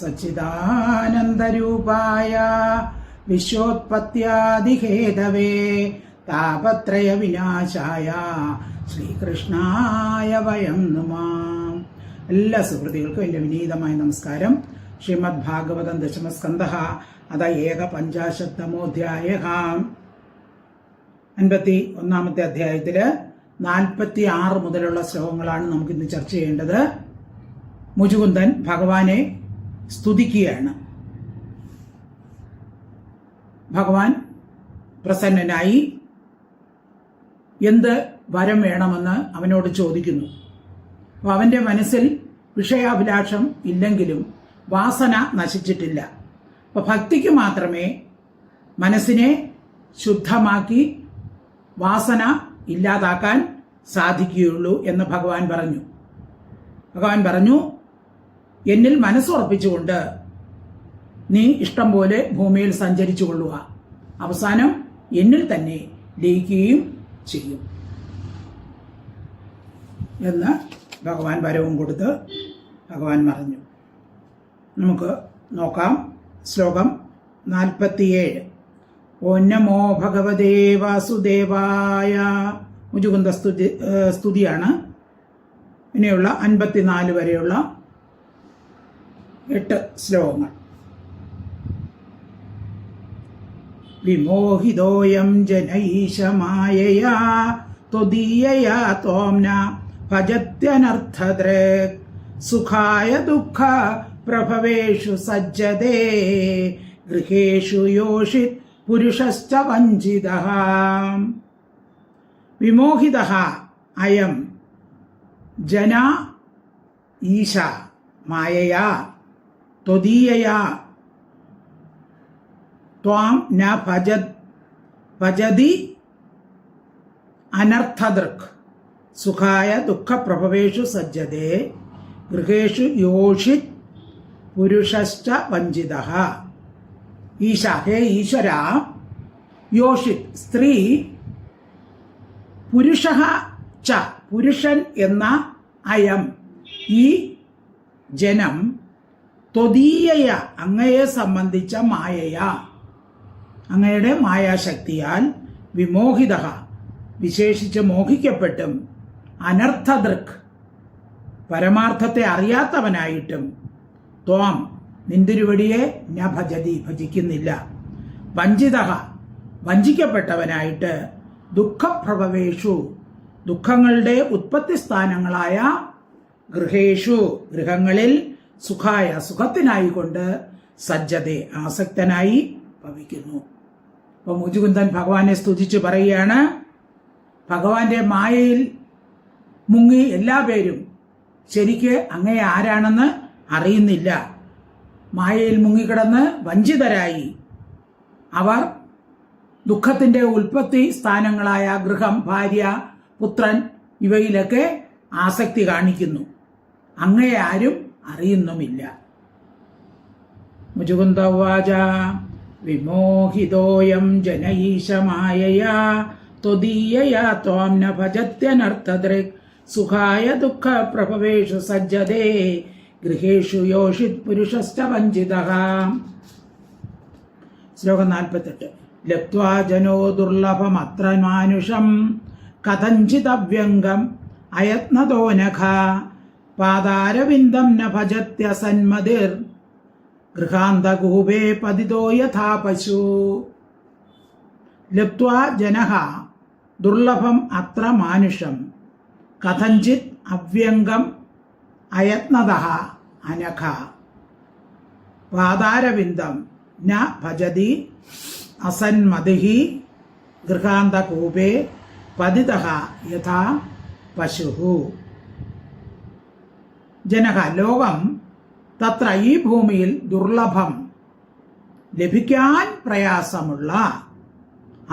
സച്ചിദാനന്ദരൂപായ വിശ്വോത്പത്യാദിഹേതവേ താപത്രയ വിനാശായ ശ്രീകൃഷ്ണായ വയം നമാം. എല്ലാ സുഹൃത്തുക്കൾക്കും എൻ്റെ വിനീതമായ നമസ്കാരം. ശ്രീമദ് ഭാഗവതം ദശമസ്കന്ധ അത ഏകപഞ്ചാശത്തമോധ്യായ. 51 അധ്യായത്തില് 46 മുതലുള്ള ശ്ലോകങ്ങളാണ് നമുക്കിന്ന് ചർച്ച ചെയ്യേണ്ടത്. മുചുകുന്ദൻ ഭഗവാനെ സ്തുതിക്കുകയാണ്. ഭഗവാൻ പ്രസന്നനായി എന്ത് വരം വേണമെന്ന് അവനോട് ചോദിക്കുന്നു. അപ്പോൾ അവന്റെ മനസ്സിൽ വിഷയാഭിലാഷം ഇല്ലെങ്കിലും വാസന നശിച്ചിട്ടില്ല. അപ്പോൾ ഭക്തിക്ക് മാത്രമേ മനസ്സിനെ ശുദ്ധമാക്കി വാസന ഇല്ലാതാക്കാൻ സാധിക്കുകയുള്ളൂ എന്ന് ഭഗവാൻ പറഞ്ഞു. എന്നിൽ മനസ്സുറപ്പിച്ചുകൊണ്ട് നീ ഇഷ്ടം പോലെ ഭൂമിയിൽ സഞ്ചരിച്ചു കൊള്ളുക, അവസാനം എന്നിൽ തന്നെ ലയിക്കുകയും ചെയ്യും എന്ന് ഭഗവാൻ വരവും കൊടുത്ത് ഭഗവാൻ പറഞ്ഞു. നമുക്ക് നോക്കാം. ശ്ലോകം 47. ഓം നമോ ഭഗവതേ വാസുദേവായ. മുചുകുന്ദ സ്തുതിയാണ്. ഇനിയുള്ള 54 വരെയുള്ള 8 ശ്ലോകങ്ങൾ. വിമോഹിതോയം ജനൈശമായയാ ത്വദീയയാ ത്വാം ന ഭജത്യനർത്ഥദൃക് സുഖായ ദുഃഖ പ്രഭവേഷു സജ്ജതേ ഗൃഹേഷു യോഷിത് പുരുഷശ്ച വഞ്ചിതഃ. വിമോഹിതഃ അയം ജന ഈശ മായയാ ത്വദീയയാ ത്വാം ന ഭജതി അനർത്ഥദൃക് സുഖായ ദുഃഖപ്രഭവേഷു സജ്ജതേ ഗൃഹേഷു യോഷിത് പുരുഷശ്ച വഞ്ചിതഃ. ഈശ, ഹേ ഈശ്വര, യോഷിത് സ്ത്രീ, പുരുഷഃ ച പുരുഷൻ എന്ന അയം ഈ ജനം, ത്വദീയയ അങ്ങയെ സംബന്ധിച്ച മായയ അങ്ങയുടെ മായാശക്തിയാൽ, വിമോഹിതഃ വിശേഷിച്ച് മോഹിക്കപ്പെട്ടും, അനർത്ഥദൃക് പരമാർത്ഥത്തെ അറിയാത്തവനായിട്ടും, ത്വാം നിന്തിരുവടിയെ ന ഭജതി ഭജിക്കുന്നില്ല, വഞ്ചിതഃ വഞ്ചിക്കപ്പെട്ടവനായിട്ട്, ദുഃഖപ്രഭവേഷു ദുഃഖങ്ങളുടെ ഉത്പത്തി സ്ഥാനങ്ങളായ, ഗൃഹേഷു ഗൃഹങ്ങളിൽ, സുഖായ സുഖത്തിനായിക്കൊണ്ട്, സജ്ജതേ ആസക്തനായി ഭവിക്കുന്നു. അപ്പൊ മുചുകുന്ദൻ ഭഗവാനെ സ്തുതിച്ചു പറയുകയാണ്. ഭഗവാന്റെ മായയിൽ മുങ്ങി എല്ലാ പേരും ശരിക്ക് അങ്ങയെ ആരാണെന്ന് അറിയുന്നില്ല. മായയിൽ മുങ്ങിക്കിടന്ന് വഞ്ചിതരായി അവർ ദുഃഖത്തിന്റെ ഉൽപ്പത്തി സ്ഥാനങ്ങളായ ഗൃഹം, ഭാര്യ, പുത്രൻ ഇവയിലൊക്കെ ആസക്തി കാണിക്കുന്നു. അങ്ങയെ ആരും അറിയുന്നുമില്ല. മുചുകുന്ദ ഉവാച വിമോഹിതോയം ജനൈശമായയാ ത്വദീയയാ ത്വാം ന ഭജത്യനർത്ഥദൃക് സുഖായ ദുഃഖ പ്രഭവേഷു സജ്ജതേ ഗൃഹേഷു യോഷിത് പുരുഷശ്ച വഞ്ചിതഃ. ശ്ലോകം 48. ലബ്ധ്വാ ജനോ ദുർലഭമത്ര മാനുഷം കഥഞ്ചിതവ്യംഗം അയത്നതോ നഖ പാദാരവിന്ദം ന ഭജത്യസന്മതിർ ഗൃഹാന്തകൂപേ പതിതോ യഥാ പശു. ലബ്ധ്വാ ജനഃ ദുർലഭം അത്ര മാനുഷം കഥഞ്ചിത് അവ്യംഗം അയത്നതഃ അനഘ പാദാരവിന്ദം ന ഭജതി അസന്മതിഃ ഗൃഹാന്തകൂപേ പതിതഃ യഥാ പശുഃ. ജനഃ ലോകം തത്ര ഈ ഭൂമിയിൽ ദുർലഭം ലഭിക്കാൻ പ്രയാസമുള്ള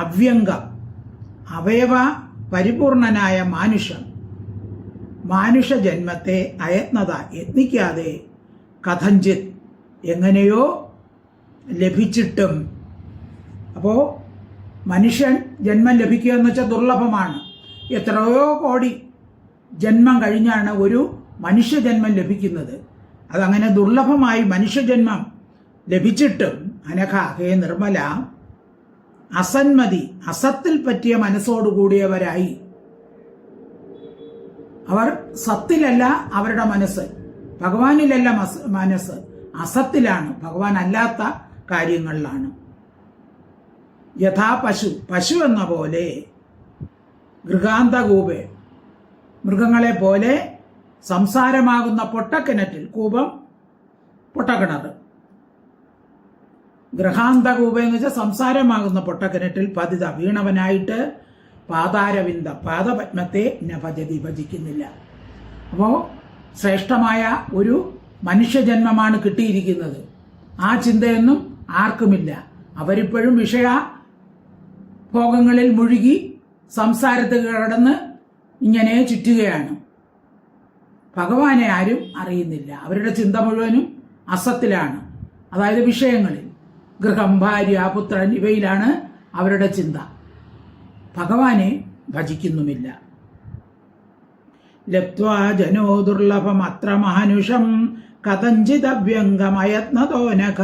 അവ്യംഗം അവയവ പരിപൂർണനായ മാനുഷജന്മത്തെ അയത്നത യത്നിക്കാതെ കഥഞ്ചിത് എങ്ങനെയോ ലഭിച്ചിട്ടും. അപ്പോൾ മനുഷ്യൻ ജന്മം ലഭിക്കുക എന്ന് വെച്ചാൽ ദുർലഭമാണ്. എത്രയോ കോടി ജന്മം കഴിഞ്ഞാണ് ഒരു മനുഷ്യജന്മം ലഭിക്കുന്നത്. അതങ്ങനെ ദുർലഭമായി മനുഷ്യജന്മം ലഭിച്ചിട്ടും അനഘ ഹേ നിർമ്മല അസന്മതി അസത്തിൽ പറ്റിയ മനസ്സോടുകൂടിയവരായി. അവർ സത്തിലല്ല അവരുടെ മനസ്സ്, ഭഗവാനിലല്ല മനസ്സ്, അസത്തിലാണ്, ഭഗവാൻ അല്ലാത്ത കാര്യങ്ങളിലാണ്. യഥാ പശു എന്ന പോലെ ഗൃഹാന്തകൂപേ മൃഗങ്ങളെ പോലെ സംസാരമാകുന്ന പൊട്ടക്കിണറ്റിൽ, കൂപം പൊട്ടക്കിണർ, ഗൃഹാന്തകൂപ എന്ന് വെച്ചാൽ സംസാരമാകുന്ന പൊട്ടക്കിണറ്റിൽ പതിത വീണവനായിട്ട് പാതാരവിന്ദ പാദപത്മത്തെ ഭജതി ഭജിക്കുന്നില്ല. അപ്പോൾ ശ്രേഷ്ഠമായ ഒരു മനുഷ്യജന്മമാണ് കിട്ടിയിരിക്കുന്നത്. ആ ചിന്തയൊന്നും ആർക്കുമില്ല. അവരിപ്പോഴും വിഷയ ഭോഗങ്ങളിൽ മുഴുകി സംസാരത്തിൽ കിടന്ന് ഇങ്ങനെ ചുറ്റുകയാണ്. ഭഗവാനെ ആരും അറിയുന്നില്ല. അവരുടെ ചിന്ത മുഴുവനും അസത്തിലാണ്, അതായത് വിഷയങ്ങളിൽ, ഗൃഹം, ഭാര്യ, പുത്രൻ ഇവയിലാണ് അവരുടെ ചിന്ത. ഭഗവാനെ ഭജിക്കുന്നുമില്ല. ലബ്ധ്വാ ജനോ ദുർലഭം അത്ര മാനുഷം കഥഞ്ചിതവ്യംഗമയത്നതോ നഖ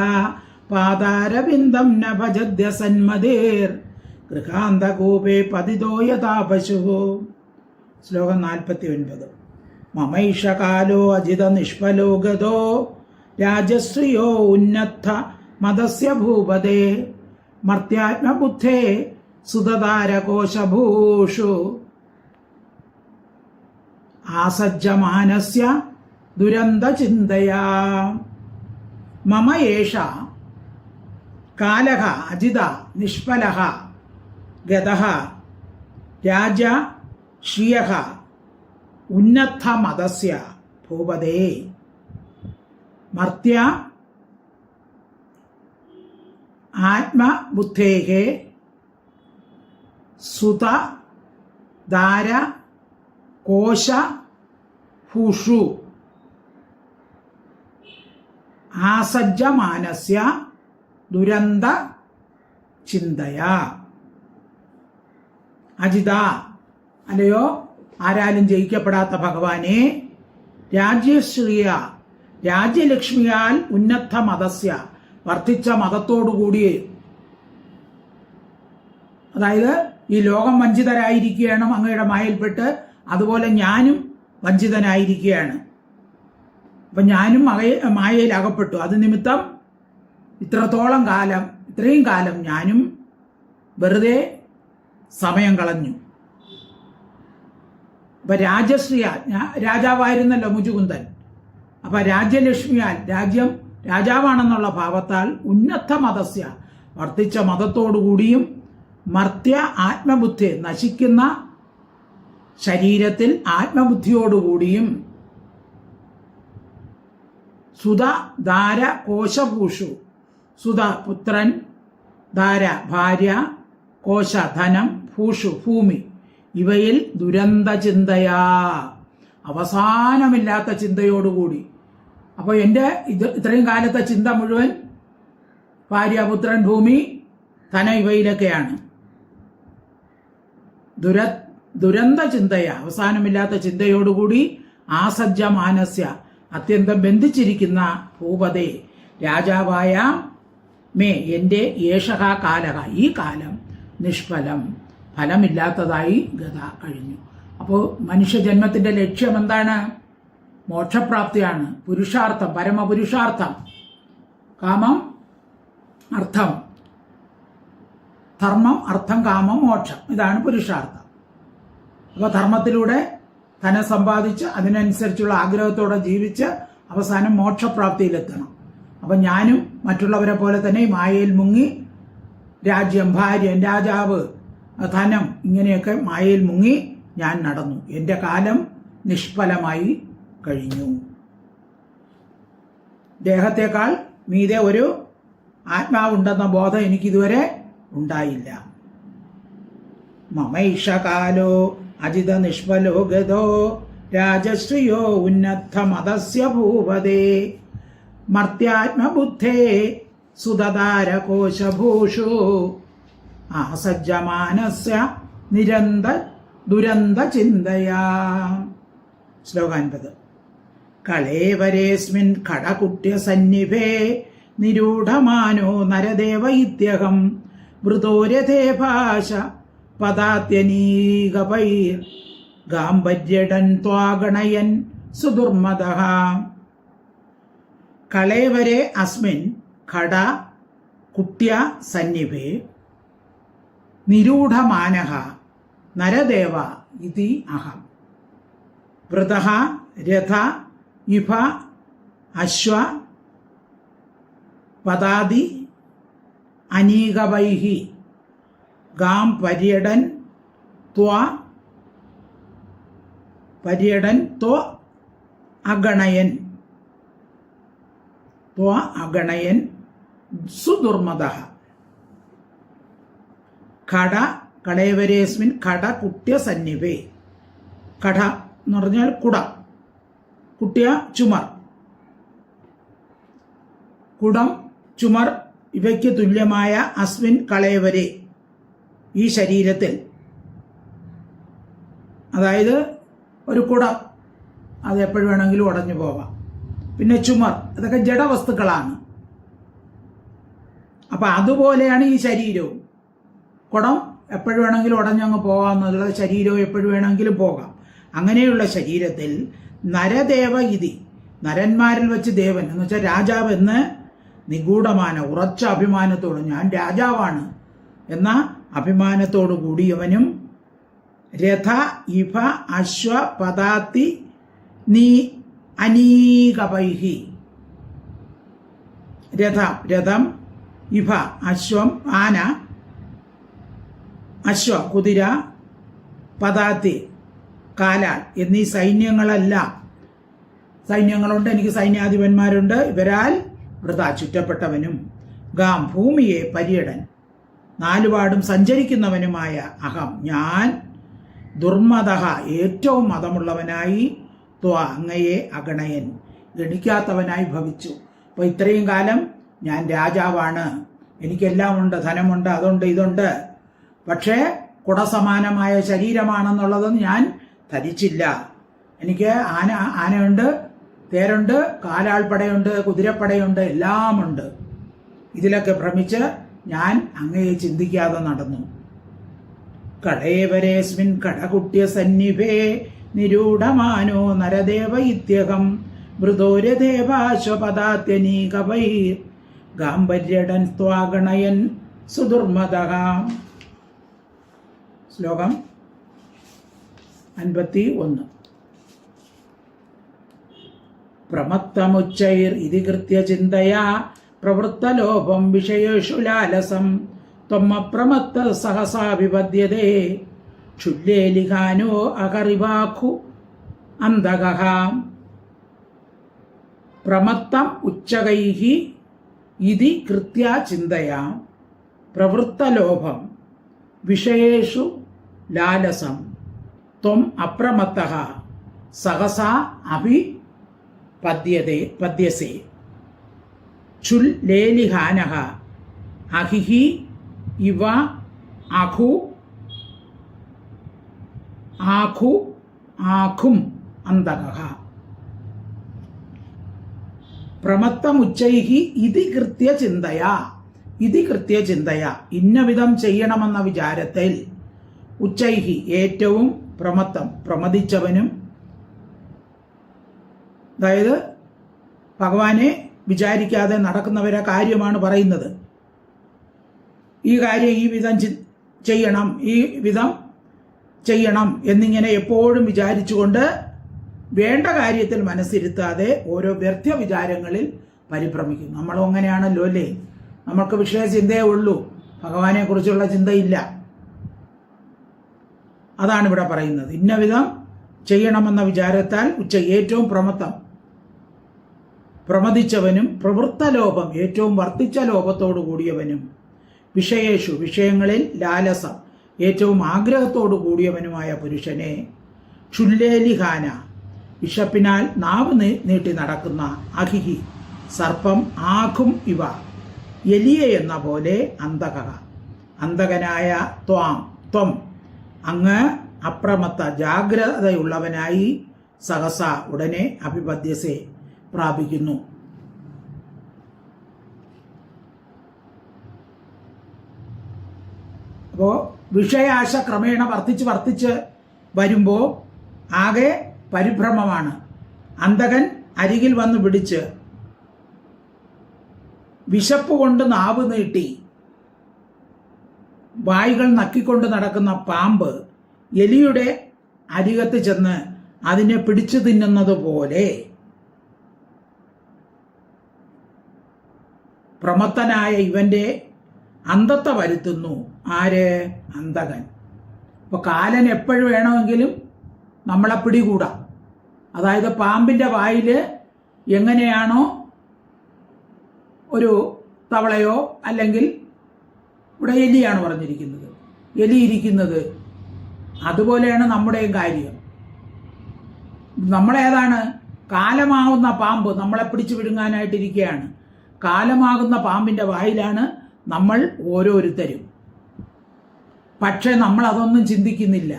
പാതാരവിന്ദം ന ഭജദ്യ സന്മതേർ ഗൃഹാന്തകൂപേ പതിതോ യഥാ പശു. ശ്ലോകം 49. മമൈഷകാലോ അജിത നിഷ്ഫലോ ഗതോ രാജശ്രിയോ ഉന്നത്ത മദസ്യ ഭൂപദേ മർത്യാത്മബുദ്ധേ സുതതാരകോശഭൂഷു ആസജ്ജമാനസ്യ ദുരന്തചിന്തയാ. മമ ഏഷ കാലഃ അജിത നിഷ്ഫലഃ ഗതഃ രാജ ശ്രിയഃ ഉന്നത മദസ്യ ഭൂപദേ മർത്യ ആത്മബുദ്ധേഃ സുത ദാര കോശ ഭൂഷു ആസജ്ജമാനസ്യ ദുരന്ത ചിന്തയാ. അജിത, അല്ലയോ ആരാലും ജയിക്കപ്പെടാത്ത ഭഗവാനെ, രാജ്യശ്രീയ രാജ്യലക്ഷ്മിയാൽ ഉന്നത മതസ്യ വർദ്ധിച്ച മതത്തോടുകൂടി, അതായത് ഈ ലോകം വഞ്ചിതരായിരിക്കുകയാണ് അങ്ങയുടെ മായയിൽപ്പെട്ട്, അതുപോലെ ഞാനും വഞ്ചിതനായിരിക്കുകയാണ്. അപ്പം ഞാനും മായയിൽ അകപ്പെട്ടു. അത് നിമിത്തം ഇത്രയും കാലം ഞാനും വെറുതെ സമയം കളഞ്ഞു. അപ്പം രാജശ്രീയാൽ, രാജാവായിരുന്നല്ലോ മുചുകുന്ദൻ, അപ്പം രാജ്യലക്ഷ്മിയാൽ രാജ്യം രാജാവാണെന്നുള്ള ഭാവത്താൽ ഉന്നത മതസ്യ വർദ്ധിച്ച മതത്തോടുകൂടിയും മർത്യ ആത്മബുദ്ധി നശിക്കുന്ന ശരീരത്തിൽ ആത്മബുദ്ധിയോടുകൂടിയും സുത ദാര കോശഭൂഷു, സുത പുത്രൻ, ദാര ഭാര്യ, കോശ ധനം, ഭൂഷു ഭൂമി, ഇവയിൽ ദുരന്ത ചിന്തയാ അവസാനമില്ലാത്ത ചിന്തയോടുകൂടി. അപ്പോൾ എൻ്റെ ഇത്രയും കാലത്തെ ചിന്ത മുഴുവൻ ഭാര്യ, പുത്രൻ, ഭൂമി, ധനം ഇവയിലൊക്കെയാണ്. ദുരന്ത ചിന്തയ അവസാനമില്ലാത്ത ചിന്തയോടുകൂടി ആസജ്ജ മാനസ്യ അത്യന്തം ബന്ധിച്ചിരിക്കുന്ന ഭൂപതേ രാജാവായ മേ എൻ്റെ ഏഷക കാലക ഈ കാലം നിഷ്ഫലം ഫലമില്ലാത്തതായി ഗത കഴിഞ്ഞു. അപ്പോൾ മനുഷ്യജന്മത്തിൻ്റെ ലക്ഷ്യം എന്താണ്? മോക്ഷപ്രാപ്തിയാണ്, പുരുഷാർത്ഥം, പരമപുരുഷാർത്ഥം. കാമം, അർത്ഥം, ധർമ്മം, അർത്ഥം, കാമം, മോക്ഷം, ഇതാണ് പുരുഷാർത്ഥം. അപ്പോൾ ധർമ്മത്തിലൂടെ ധനം സമ്പാദിച്ച് അതിനനുസരിച്ചുള്ള ആഗ്രഹത്തോടെ ജീവിച്ച് അവസാനം മോക്ഷപ്രാപ്തിയിലെത്തണം. അപ്പം ഞാനും മറ്റുള്ളവരെ പോലെ തന്നെ മായയിൽ മുങ്ങി രാജ്യം, ഭാര്യ, രാജാവ്, ധനം ഇങ്ങനെയൊക്കെ മായയിൽ മുങ്ങി ഞാൻ നടന്നു. എൻ്റെ കാലം നിഷ്ഫലമായി കഴിഞ്ഞു. ദേഹത്തേക്കാൾ മീതെ ഒരു ആത്മാവുണ്ടെന്ന ബോധം എനിക്കിതുവരെ ഉണ്ടായില്ല. മമൈഷകാലോ അജിത നിഷ്ഫലോ ഗതോ രാജശ്രിയോ ഉന്നത മതസ്യ ഭൂപദേ മർത്യാത്മബുദ്ധേ സുതതാരകോശഭൂഷു ആസജ്ജമാനസ്യ ദുരന്ത ചിന്തയാ. ശ്ലോകം 50. കളേവരേസ്മിൻ ഖടകുട്യസന്നിഭേ നിരൂഢമാനോ നരദേവ ഇത്യഹം വൃതോരഥേ ഭാഷ പദാത്യനീകപൈർ ഗാംഭര്യടൻ ത്വാഗണയൻ സുദുർമദഃ. കളേവരെ അസ്മിൻ ഖട കുട്യ സന്നിഭേ നിരൂഢമാനഃ നരദേവ ഇതി അഹം. വൃതഃ രഥ ഇഭ അശ്വ പദാതി അനീകവൈഃ ഗാം പര്യടൻ ത്വ അഗണയൻ സുദുർമദഃ. ഖട കളേവരേസ്മിൻ ഖട കുട്യ സന്നിഭേ. ഖട എന്ന് പറഞ്ഞാൽ കുട, കുട്യ ചുമർ, കുടം ചുമർ ഇവയ്ക്ക് തുല്യമായ അസ്മിൻ കളേവരെ ഈ ശരീരത്തിൽ, അതായത് ഒരു കുടം അത് എപ്പോഴും വേണമെങ്കിലും ഉടഞ്ഞു പോകാം. പിന്നെ ചുമർ അതൊക്കെ ജഡവസ്തുക്കളാണ്. അപ്പം അതുപോലെയാണ് ഈ ശരീരവും. കുടം എപ്പോഴും വേണമെങ്കിലും ഉടഞ്ഞങ്ങ് പോകാമെന്നുള്ള ശരീരവും എപ്പോഴും വേണമെങ്കിലും പോകാം. അങ്ങനെയുള്ള ശരീരത്തിൽ നരദേവ ഇതി, നരന്മാരിൽ വെച്ച് ദേവൻ എന്ന് വെച്ചാൽ രാജാവ് എന്ന് നിഗൂഢമാന ഉറച്ച അഭിമാനത്തോട് ഞാൻ രാജാവാണ് എന്ന അഭിമാനത്തോടു കൂടിയവനും രഥ ഇഭ അശ്വ പദാതി നീ അനീകപൈഹി. രഥം ഇഭ അശ്വം ആന, അശ്വ കുതിര, പദാതി കാലാൾ എന്നീ സൈന്യങ്ങളുണ്ട്. എനിക്ക് സൈന്യാധിപന്മാരുണ്ട്. ഇവരാൽ വൃത ചുറ്റപ്പെട്ടവനും ഗാം ഭൂമിയെ പര്യടൻ നാലുപാടും സഞ്ചരിക്കുന്നവനുമായ അഹം ഞാൻ ദുർമദഃ ഏറ്റവും മതമുള്ളവനായി അങ്ങയെ അഗണയൻ ഗണിക്കാത്തവനായി ഭവിച്ചു. അപ്പോൾ ഇത്രയും കാലം ഞാൻ രാജാവാണ്, എനിക്കെല്ലാം ഉണ്ട്, ധനമുണ്ട്, അതുണ്ട്, ഇതുണ്ട്. പക്ഷേ കുടസമാനമായ ശരീരമാണെന്നുള്ളതൊന്നും ഞാൻ ധരിച്ചില്ല. എനിക്ക് ആനയുണ്ട്, തേരുണ്ട്, കാലാൾപ്പടയുണ്ട്, കുതിരപ്പടയുണ്ട്, എല്ലാമുണ്ട്. ഇതിലൊക്കെ ഭ്രമിച്ച് ഞാൻ അങ്ങയെ ചിന്തിക്കാതെ നടന്നു. കളേവരേസ്മിൻ ഖടകുട്യ സന്നിഭേ നിരൂഢമാനോ നരദേവ ഇത്യഹം മൃദോരദേവാശ്വപദാത്യനീകവൈർ ഗാംഭര്യടൻ ത്വാഗണയൻ സുദുർമദഃ. ശ്ലോകം 51. പ്രമത്തമുച്ചൈർ ഇതി കൃത്യ ചിന്തയാ പ്രവൃത്തലോഭം വിഷയേഷു ലാലസം ത്വമപ്രമത്ത സഹസാ വിപദ്യതേ ക്ഷുല്ലേലിഖാനോ അകറിവാഖു അന്തകഃ. പ്രമത്തം ഉച്ചകൈഃ ഇതി കൃത്യ ചിന്തയാ പ്രവൃത്തലോഭം വിഷയേഷു ലാലസം ത്വം അപ്രമത്തഃ സഹസാ പദ്യസേ ക്ഷുല്ലേലിഹാനഃ അഹിഹി ഇവ ആഖും അന്തകഃ. പ്രമത്തമുച്ചൈഃ ഇതി കൃത്യ ചിന്തയാ ഇന്നവിധം ചെയ്യണമെന്ന വിചാരത്തിൽ ഉച്ചൈഹി ഏറ്റവും പ്രമദിച്ചവനും, അതായത് ഭഗവാനെ വിചാരിക്കാതെ നടക്കുന്നവരെ കാര്യമാണ് പറയുന്നത്. ഈ കാര്യം ഈ വിധം ചെയ്യണം എന്നിങ്ങനെ എപ്പോഴും വിചാരിച്ചുകൊണ്ട് വേണ്ട കാര്യത്തിൽ മനസ്സിരുത്താതെ ഓരോ വ്യർത്ഥ വിചാരങ്ങളിൽ പരിഭ്രമിക്കും. നമ്മളും അങ്ങനെയാണല്ലോ അല്ലേ? നമ്മൾക്ക് വിഷയചിന്തയേ ഉള്ളൂ, ഭഗവാനെ കുറിച്ചുള്ള ചിന്തയില്ല. അതാണ് ഇവിടെ പറയുന്നത്. ഇന്നവിധം ചെയ്യണമെന്ന വിചാരത്താൽ ഏറ്റവും പ്രമദിച്ചവനും പ്രവൃത്തലോഭം ഏറ്റവും വർദ്ധിച്ച ലോഭത്തോടു കൂടിയവനും വിഷയങ്ങളിൽ ലാലസം ഏറ്റവും ആഗ്രഹത്തോടു കൂടിയവനുമായ പുരുഷനെ ക്ഷുല്ലേലിഹാന വിഷപ്പിനാൽ നാവ് നീട്ടി നടക്കുന്ന അഹിഹി സർപ്പം ആഖും ഇവ എലിയെ എന്ന പോലെ അന്തകനായ ത്വം അങ്ങ് അപ്രമത്ത ജാഗ്രതയുള്ളവനായി സഹസ ഉടനെ അഭിപദ്യസെ പ്രാപിക്കുന്നു. അപ്പോൾ വിഷയാശ ക്രമേണ വർദ്ധിച്ച് വരുമ്പോൾ ആകെ പരിഭ്രമമാണ്. അന്തകൻ അരികിൽ വന്ന് പിടിച്ച് വിശപ്പ് കൊണ്ട് നാവ് നീട്ടി വായുകൾ നക്കിക്കൊണ്ട് നടക്കുന്ന പാമ്പ് എലിയുടെ അരികത്ത് ചെന്ന് അതിനെ പിടിച്ചു തിന്നുന്നത് പോലെ പ്രമത്തനായ ഇവന്റെ അന്ധത്തെ വരുത്തുന്നു. ആര്? അന്തകൻ. അപ്പൊ കാലൻ എപ്പോഴും വേണമെങ്കിലും നമ്മളെ പിടികൂടാം. അതായത് പാമ്പിന്റെ വായില് എങ്ങനെയാണോ ഒരു തവളയോ അല്ലെങ്കിൽ ഇവിടെ എലിയാണ് പറഞ്ഞിരിക്കുന്നത്, എലി ഇരിക്കുന്നത്, അതുപോലെയാണ് നമ്മുടെയും കാര്യം. നമ്മളേതാണ്? കാലമാകുന്ന പാമ്പ് നമ്മളെ പിടിച്ചു വിഴുങ്ങാനായിട്ടിരിക്കുകയാണ്. കാലമാകുന്ന പാമ്പിന്റെ വായിലാണ് നമ്മൾ ഓരോരുത്തരും. പക്ഷെ നമ്മൾ അതൊന്നും ചിന്തിക്കുന്നില്ല.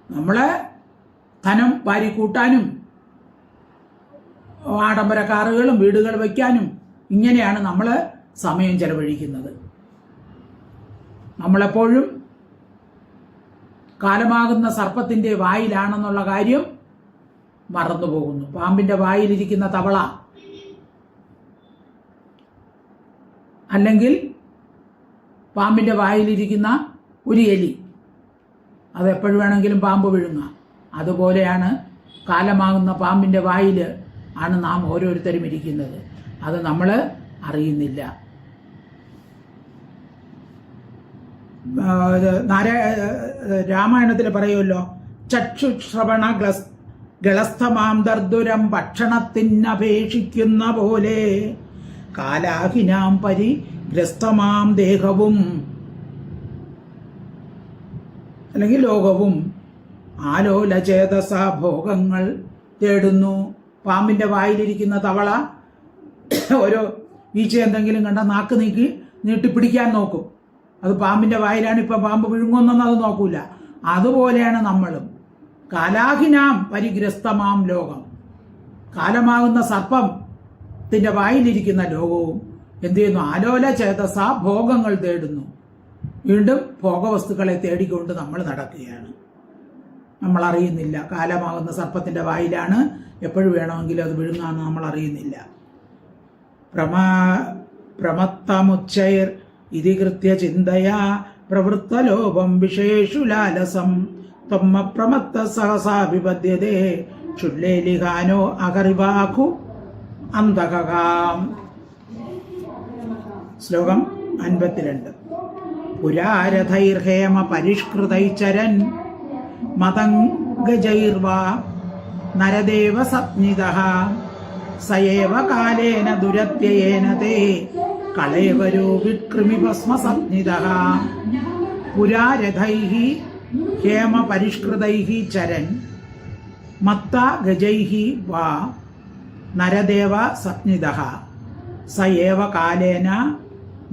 നമ്മളെ ധനം വാരി കൂട്ടാനും ആഡംബര കാറുകളും വീടുകൾ വയ്ക്കാനും ഇങ്ങനെയാണ് നമ്മൾ സമയം ചെലവഴിക്കുന്നത്. നമ്മളെപ്പോഴും കാലമാകുന്ന സർപ്പത്തിന്റെ വായിലാണെന്നുള്ള കാര്യം മറന്നുപോകുന്നു. പാമ്പിന്റെ വായിലിരിക്കുന്ന തവള അല്ലെങ്കിൽ പാമ്പിന്റെ വായിലിരിക്കുന്ന ഒരു എലി, അതെപ്പോഴും വേണമെങ്കിലും പാമ്പ് വിഴുങ്ങാം. അതുപോലെയാണ് കാലമാകുന്ന പാമ്പിന്റെ വായിൽ ആണ് നാം ഓരോരുത്തരും ഇരിക്കുന്നത്. അത് നമ്മൾ അറിയുന്നില്ല. രാമായണത്തിൽ പറയുമല്ലോ, ചക്ഷുശ്രവണ ഗളസ്ഥമാം ദർദുരം ഭക്ഷണത്തിനപേക്ഷിക്കുന്ന പോലെ കാലാഹിനാം പരിഗ്രസ്തമാം ദേഹവും അല്ലെങ്കിൽ ലോകവും ആലോലചേതസ ഭോഗങ്ങൾ തേടുന്നു. പാമ്പിന്റെ വായിലിരിക്കുന്ന തവള ഓരോ ഈച്ച എന്തെങ്കിലും കണ്ട നാക്ക് നീട്ടിപ്പിടിക്കാൻ നോക്കും. അത് പാമ്പിന്റെ വായിലാണ്, ഇപ്പം പാമ്പ് വിഴുങ്ങുന്നൊന്നും അത് നോക്കൂല. അതുപോലെയാണ് നമ്മളും. കാലാഹിനാം പരിഗ്രസ്തമാം ലോകം, കാലമാകുന്ന സർപ്പത്തിന്റെ വായിലിരിക്കുന്ന ലോകവും എന്ത് ചെയ്യുന്നു? ആലോല ചേതസ ഭോഗങ്ങൾ തേടുന്നു. വീണ്ടും ഭോഗവസ്തുക്കളെ തേടിക്കൊണ്ട് നമ്മൾ നടക്കുകയാണ്. നമ്മൾ അറിയുന്നില്ല. കാലമാകുന്ന സർപ്പത്തിന്റെ വായിലാണ്, എപ്പോഴും വേണമെങ്കിലും അത് വിഴുങ്ങാന്ന് നമ്മൾ അറിയുന്നില്ല. പ്രമത്തമുച്ചൈർ ഇതികൃത്യ ചിന്തയാ പ്രവൃത്തലോപം വിശേഷു ലാലസം ത്വമ്മ പ്രമത്ത സഹസാഭിപദ്യതേ ക്ഷുല്ലേലിഹാനോ അകറിവാഖു അന്തകാം. ശ്ലോകം 52. പുരാരഥൈർഹേമ പരിഷ്കൃതൈചരൻ മതംഗജൈർവാ നരദേവ സപ്നിതഃ സയേവ കാലേന ദുരത്യയേന തേ കളേവരോ വിക്രമിഭസ്മ സപ്നിതഃ. പുരാരഥൈഃ ഹേമ പരിഷ്കൃതൈഃ ചരൻ മത്ത ഗജൈഃ വാ നരദേവ സപ്നിതഃ സയേവ കാലേന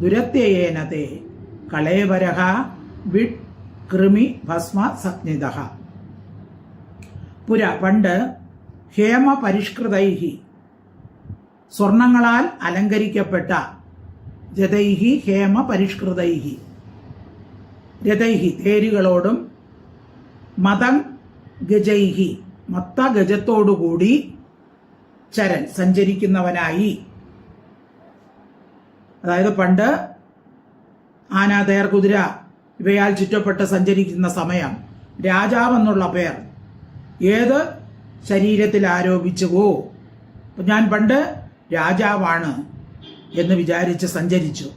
ദുരത്യയേന തേ കളേവരഃ വിക്രമി ഭസ്മ സപ്നിതഃ. പുര പണ്ട് ഹേമ പരിഷ്കൃതൈഹി സ്വർണങ്ങളാൽ അലങ്കരിക്കപ്പെട്ട രഥൈഹി ഹേമ പരിഷ്കൃതൈഹി രഥൈഹി തേരുകളോടും മതം ഗജൈഹി മത്ത ഗജത്തോടുകൂടി ചരൻ സഞ്ചരിക്കുന്നവനായി. അതായത് പണ്ട് ആന, തേർ, കുതിര ഇവയാൽ ചുറ്റപ്പെട്ട് സഞ്ചരിക്കുന്ന സമയം രാജാവെന്നുള്ള പേർ ഏത് ശരീരത്തിൽ ആരോപിച്ചുവോ, ഞാൻ പണ്ട് രാജാവാണ് എന്ന് വിചാരിച്ച് സഞ്ചരിച്ചു.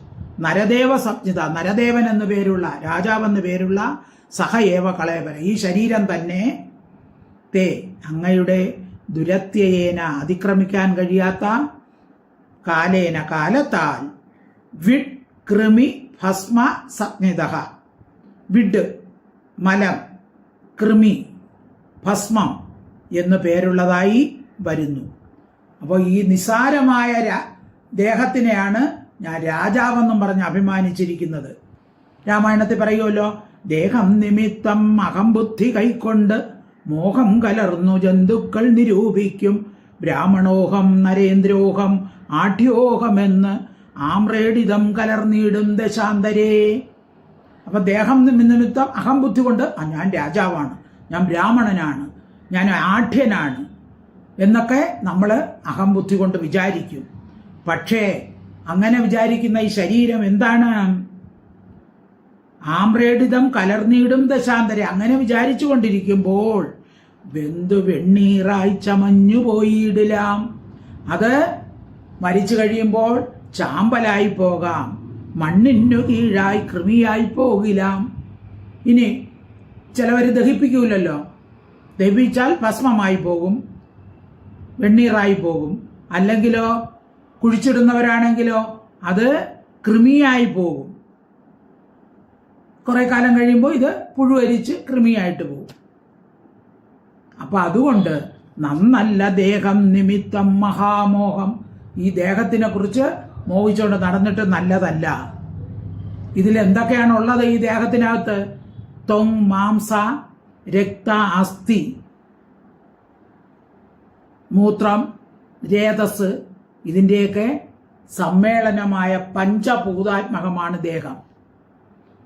നരദേവ സംജ്ഞിത, നരദേവൻ എന്നു പേരുള്ള, രാജാവെന്ന് പേരുള്ള സഹ ഏവ കളേവര, ഈ ശരീരം തന്നെ തേ അങ്ങയുടെ ദുരത്യയേന അതിക്രമിക്കാൻ കഴിയാത്ത കാലേന കാലത്താൽ വിഡ് കൃമി ഭസ്മ സംജ്ഞിതഃ. വിഡ് മലം, കൃമി ഭസ്മം എന്നു പേരുള്ളതായി വരുന്നു. അപ്പോൾ ഈ നിസാരമായ ദേഹത്തിനെയാണ് ഞാൻ രാജാവെന്നും പറഞ്ഞ് അഭിമാനിച്ചിരിക്കുന്നത്. രാമായണത്തിൽ പറയുമല്ലോ, ദേഹം നിമിത്തം അഹംബുദ്ധി കൈക്കൊണ്ട് മോഹം കലർന്നു ജന്തുക്കൾ നിരൂപിക്കും ബ്രാഹ്മണോഹം നരേന്ദ്രോഹം ആഢ്യോഹമെന്ന് ആമ്രേഡിതം കലർന്നിടും ദശാന്തരേ. അപ്പൊ ദേഹം നിമിത്തം അഹംബുദ്ധി കൊണ്ട് ഞാൻ രാജാവാണ്, ഞാൻ ബ്രാഹ്മണനാണ്, ഞാൻ ആഢ്യനാണ് എന്നൊക്കെ നമ്മൾ അഹംബുദ്ധി കൊണ്ട് വിചാരിക്കും. പക്ഷേ അങ്ങനെ വിചാരിക്കുന്ന ഈ ശരീരം എന്താണ്? ആമ്രേഡിതം കലർന്നിടും ദശാന്തരെ. അങ്ങനെ വിചാരിച്ചു കൊണ്ടിരിക്കുമ്പോൾ വെന്തു വെണ്ണീറായി ചമഞ്ഞു പോയിടിലാം. അത് മരിച്ചു കഴിയുമ്പോൾ ചാമ്പലായി പോകാം, മണ്ണിനു കീഴായി കൃമിയായി പോകിലാം. ഇനി ചിലവർ ദഹിപ്പിക്കൂലല്ലോ, ദഹിപ്പിച്ചാൽ ഭസ്മമായി പോകും, വെണ്ണീറായി പോകും. അല്ലെങ്കിലോ കുഴിച്ചിടുന്നവരാണെങ്കിലോ അത് കൃമിയായി പോകും. കുറെ കാലം കഴിയുമ്പോൾ ഇത് പുഴുവരിച്ച് കൃമിയായിട്ട് പോകും. അപ്പൊ അതുകൊണ്ട് നന്നല്ല ദേഹം നിമിത്തം മഹാമോഹം. ഈ ദേഹത്തിനെ കുറിച്ച് മോഹിച്ചുകൊണ്ട് നടന്നിട്ട് നല്ലതല്ല. ഇതിൽ എന്തൊക്കെയാണ് ഉള്ളത് ഈ ദേഹത്തിനകത്ത്? ത്വങ് മാംസ രക്ത അസ്ഥി, മൂത്രം, രേതസ്, ഇതിൻ്റെയൊക്കെ സമ്മേളനമായ പഞ്ചഭൂതാത്മകമാണ് ദേഹം.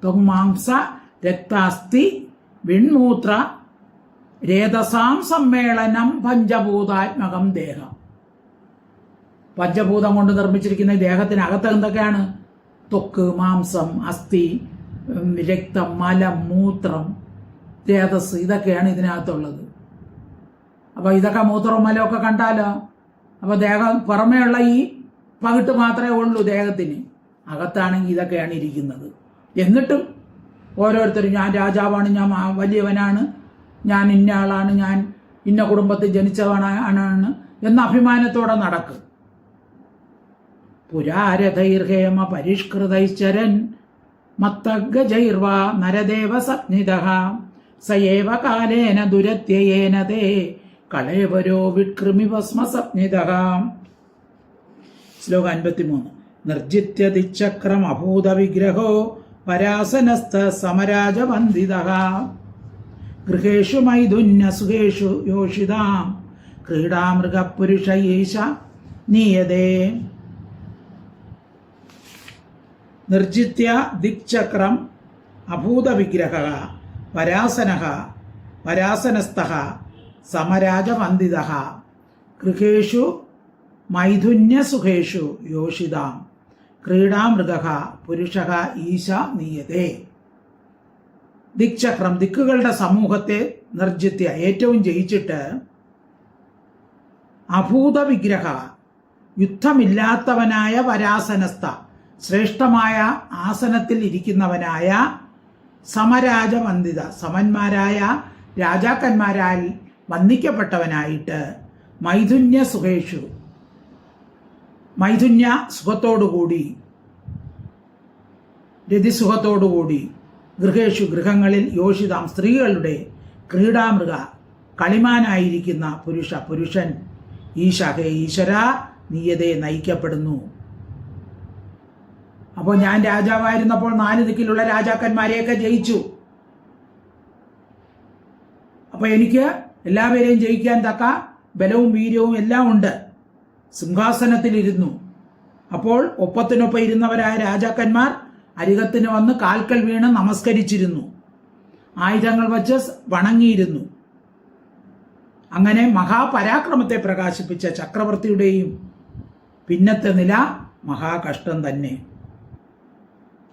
ത്വങ് മാംസ രക്താസ്ഥി വിൺമൂത്ര രേതസാം സമ്മേളനം പഞ്ചഭൂതാത്മകം ദേഹം. പഞ്ചഭൂതം കൊണ്ട് നിർമ്മിച്ചിരിക്കുന്ന ദേഹത്തിനകത്ത് എന്തൊക്കെയാണ്? ത്വക്ക്, മാംസം, അസ്ഥി, രക്തം, മലം, മൂത്രം, രേതസ്, ഇതൊക്കെയാണ് ഇതിനകത്തുള്ളത്. അപ്പൊ ഇതൊക്കെ മൂത്രവും മലമൊക്കെ കണ്ടാലോ? അപ്പൊ ദേഹം പുറമേയുള്ള ഈ പകിട്ട് മാത്രമേ ഉള്ളൂ ദേഹത്തിന്, അകത്താണെങ്കിൽ ഇതൊക്കെയാണ് ഇരിക്കുന്നത്. എന്നിട്ടും ഓരോരുത്തരും ഞാൻ രാജാവാണ്, ഞാൻ വലിയവനാണ്, ഞാൻ ഇന്ന ആളാണ്, ഞാൻ ഇന്ന കുടുംബത്തിൽ ജനിച്ചവനാണ് എന്ന അഭിമാനത്തോടെ നടക്കും. പുരാരഥൈർഹേമ പരിഷ്കൃതൈശ്ചരൻ മത്തഗജൈർവാ നരദേവ സജ്ഞിതഃ സയേവ കാലേന ദുരത്യയേന തേ കളേവരോ വിക്രമിഭസ്മ സജ്ഞിതഃ. ശ്ലോകം 53. നിർജിത്യതിചക്രം അഭൂത വിഗ്രഹോ പരാസനസ്ഥ സമരാജവന്ദിതഃ ഗൃഹേഷു മൈഥുന്യ സുഖേഷു യോഷിതാം ക്രീഡാമൃഗപുരുഷ ഈശ നീയതേ. നിർജിത്യ ദിക്ചക്രം അഭൂത വിഗ്രഹ പരാസനസ്ഥഃ സമരാജവന്ദിതഃ ഗൃഹേഷു മൈഥുന്യസുഖേഷു യോഷിതാം ക്രീഡാമൃഗഃ പുരുഷഃ ഈശ നീയതേ. ദിക്ചക്രം, ദിക്കുകളുടെ സമൂഹത്തെ നിർജിത്യ, ഏറ്റവും ജയിച്ചിട്ട്, അഭൂത വിഗ്രഹ, യുദ്ധമില്ലാത്തവനായ പരാസനസ്ഥ, ശ്രേഷ്ഠമായ ആസനത്തിൽ ഇരിക്കുന്നവനായ, സമരാജവന്ദിത, സമന്മാരായ രാജാക്കന്മാരാൽ വന്ദിക്കപ്പെട്ടവനായിട്ട്, മൈഥുന്യ സുഖേഷു, മൈഥുന്യ സുഖത്തോടുകൂടി, രതിസുഖത്തോടുകൂടി, ഗൃഹേഷു ഗൃഹങ്ങളിൽ, യോഷിതാം സ്ത്രീകളുടെ, ക്രീഡാമൃഗ കളിമാനായിരിക്കുന്ന പുരുഷൻ, ഈശഹേ ഈശ്വര നീയതേ നയിക്കപ്പെടുന്നു. അപ്പോൾ ഞാൻ രാജാവായിരുന്നപ്പോൾ 4 ദിക്കിലുള്ള രാജാക്കന്മാരെയൊക്കെ ജയിച്ചു. അപ്പൊ എനിക്ക് എല്ലാവരെയും ജയിക്കാൻ തക്ക ബലവും വീര്യവും എല്ലാം ഉണ്ട്. സിംഹാസനത്തിലിരുന്നു. അപ്പോൾ ഒപ്പത്തിനൊപ്പം ഇരുന്നവരായ രാജാക്കന്മാർ അരികത്തിന് വന്ന് കാൽക്കൽ വീണ് നമസ്കരിച്ചിരുന്നു, ആയുധങ്ങൾ വച്ച് വണങ്ങിയിരുന്നു. അങ്ങനെ മഹാപരാക്രമത്തെ പ്രകാശിപ്പിച്ച ചക്രവർത്തിയുടെയും പിന്നത്തെ നില മഹാകഷ്ടം തന്നെ.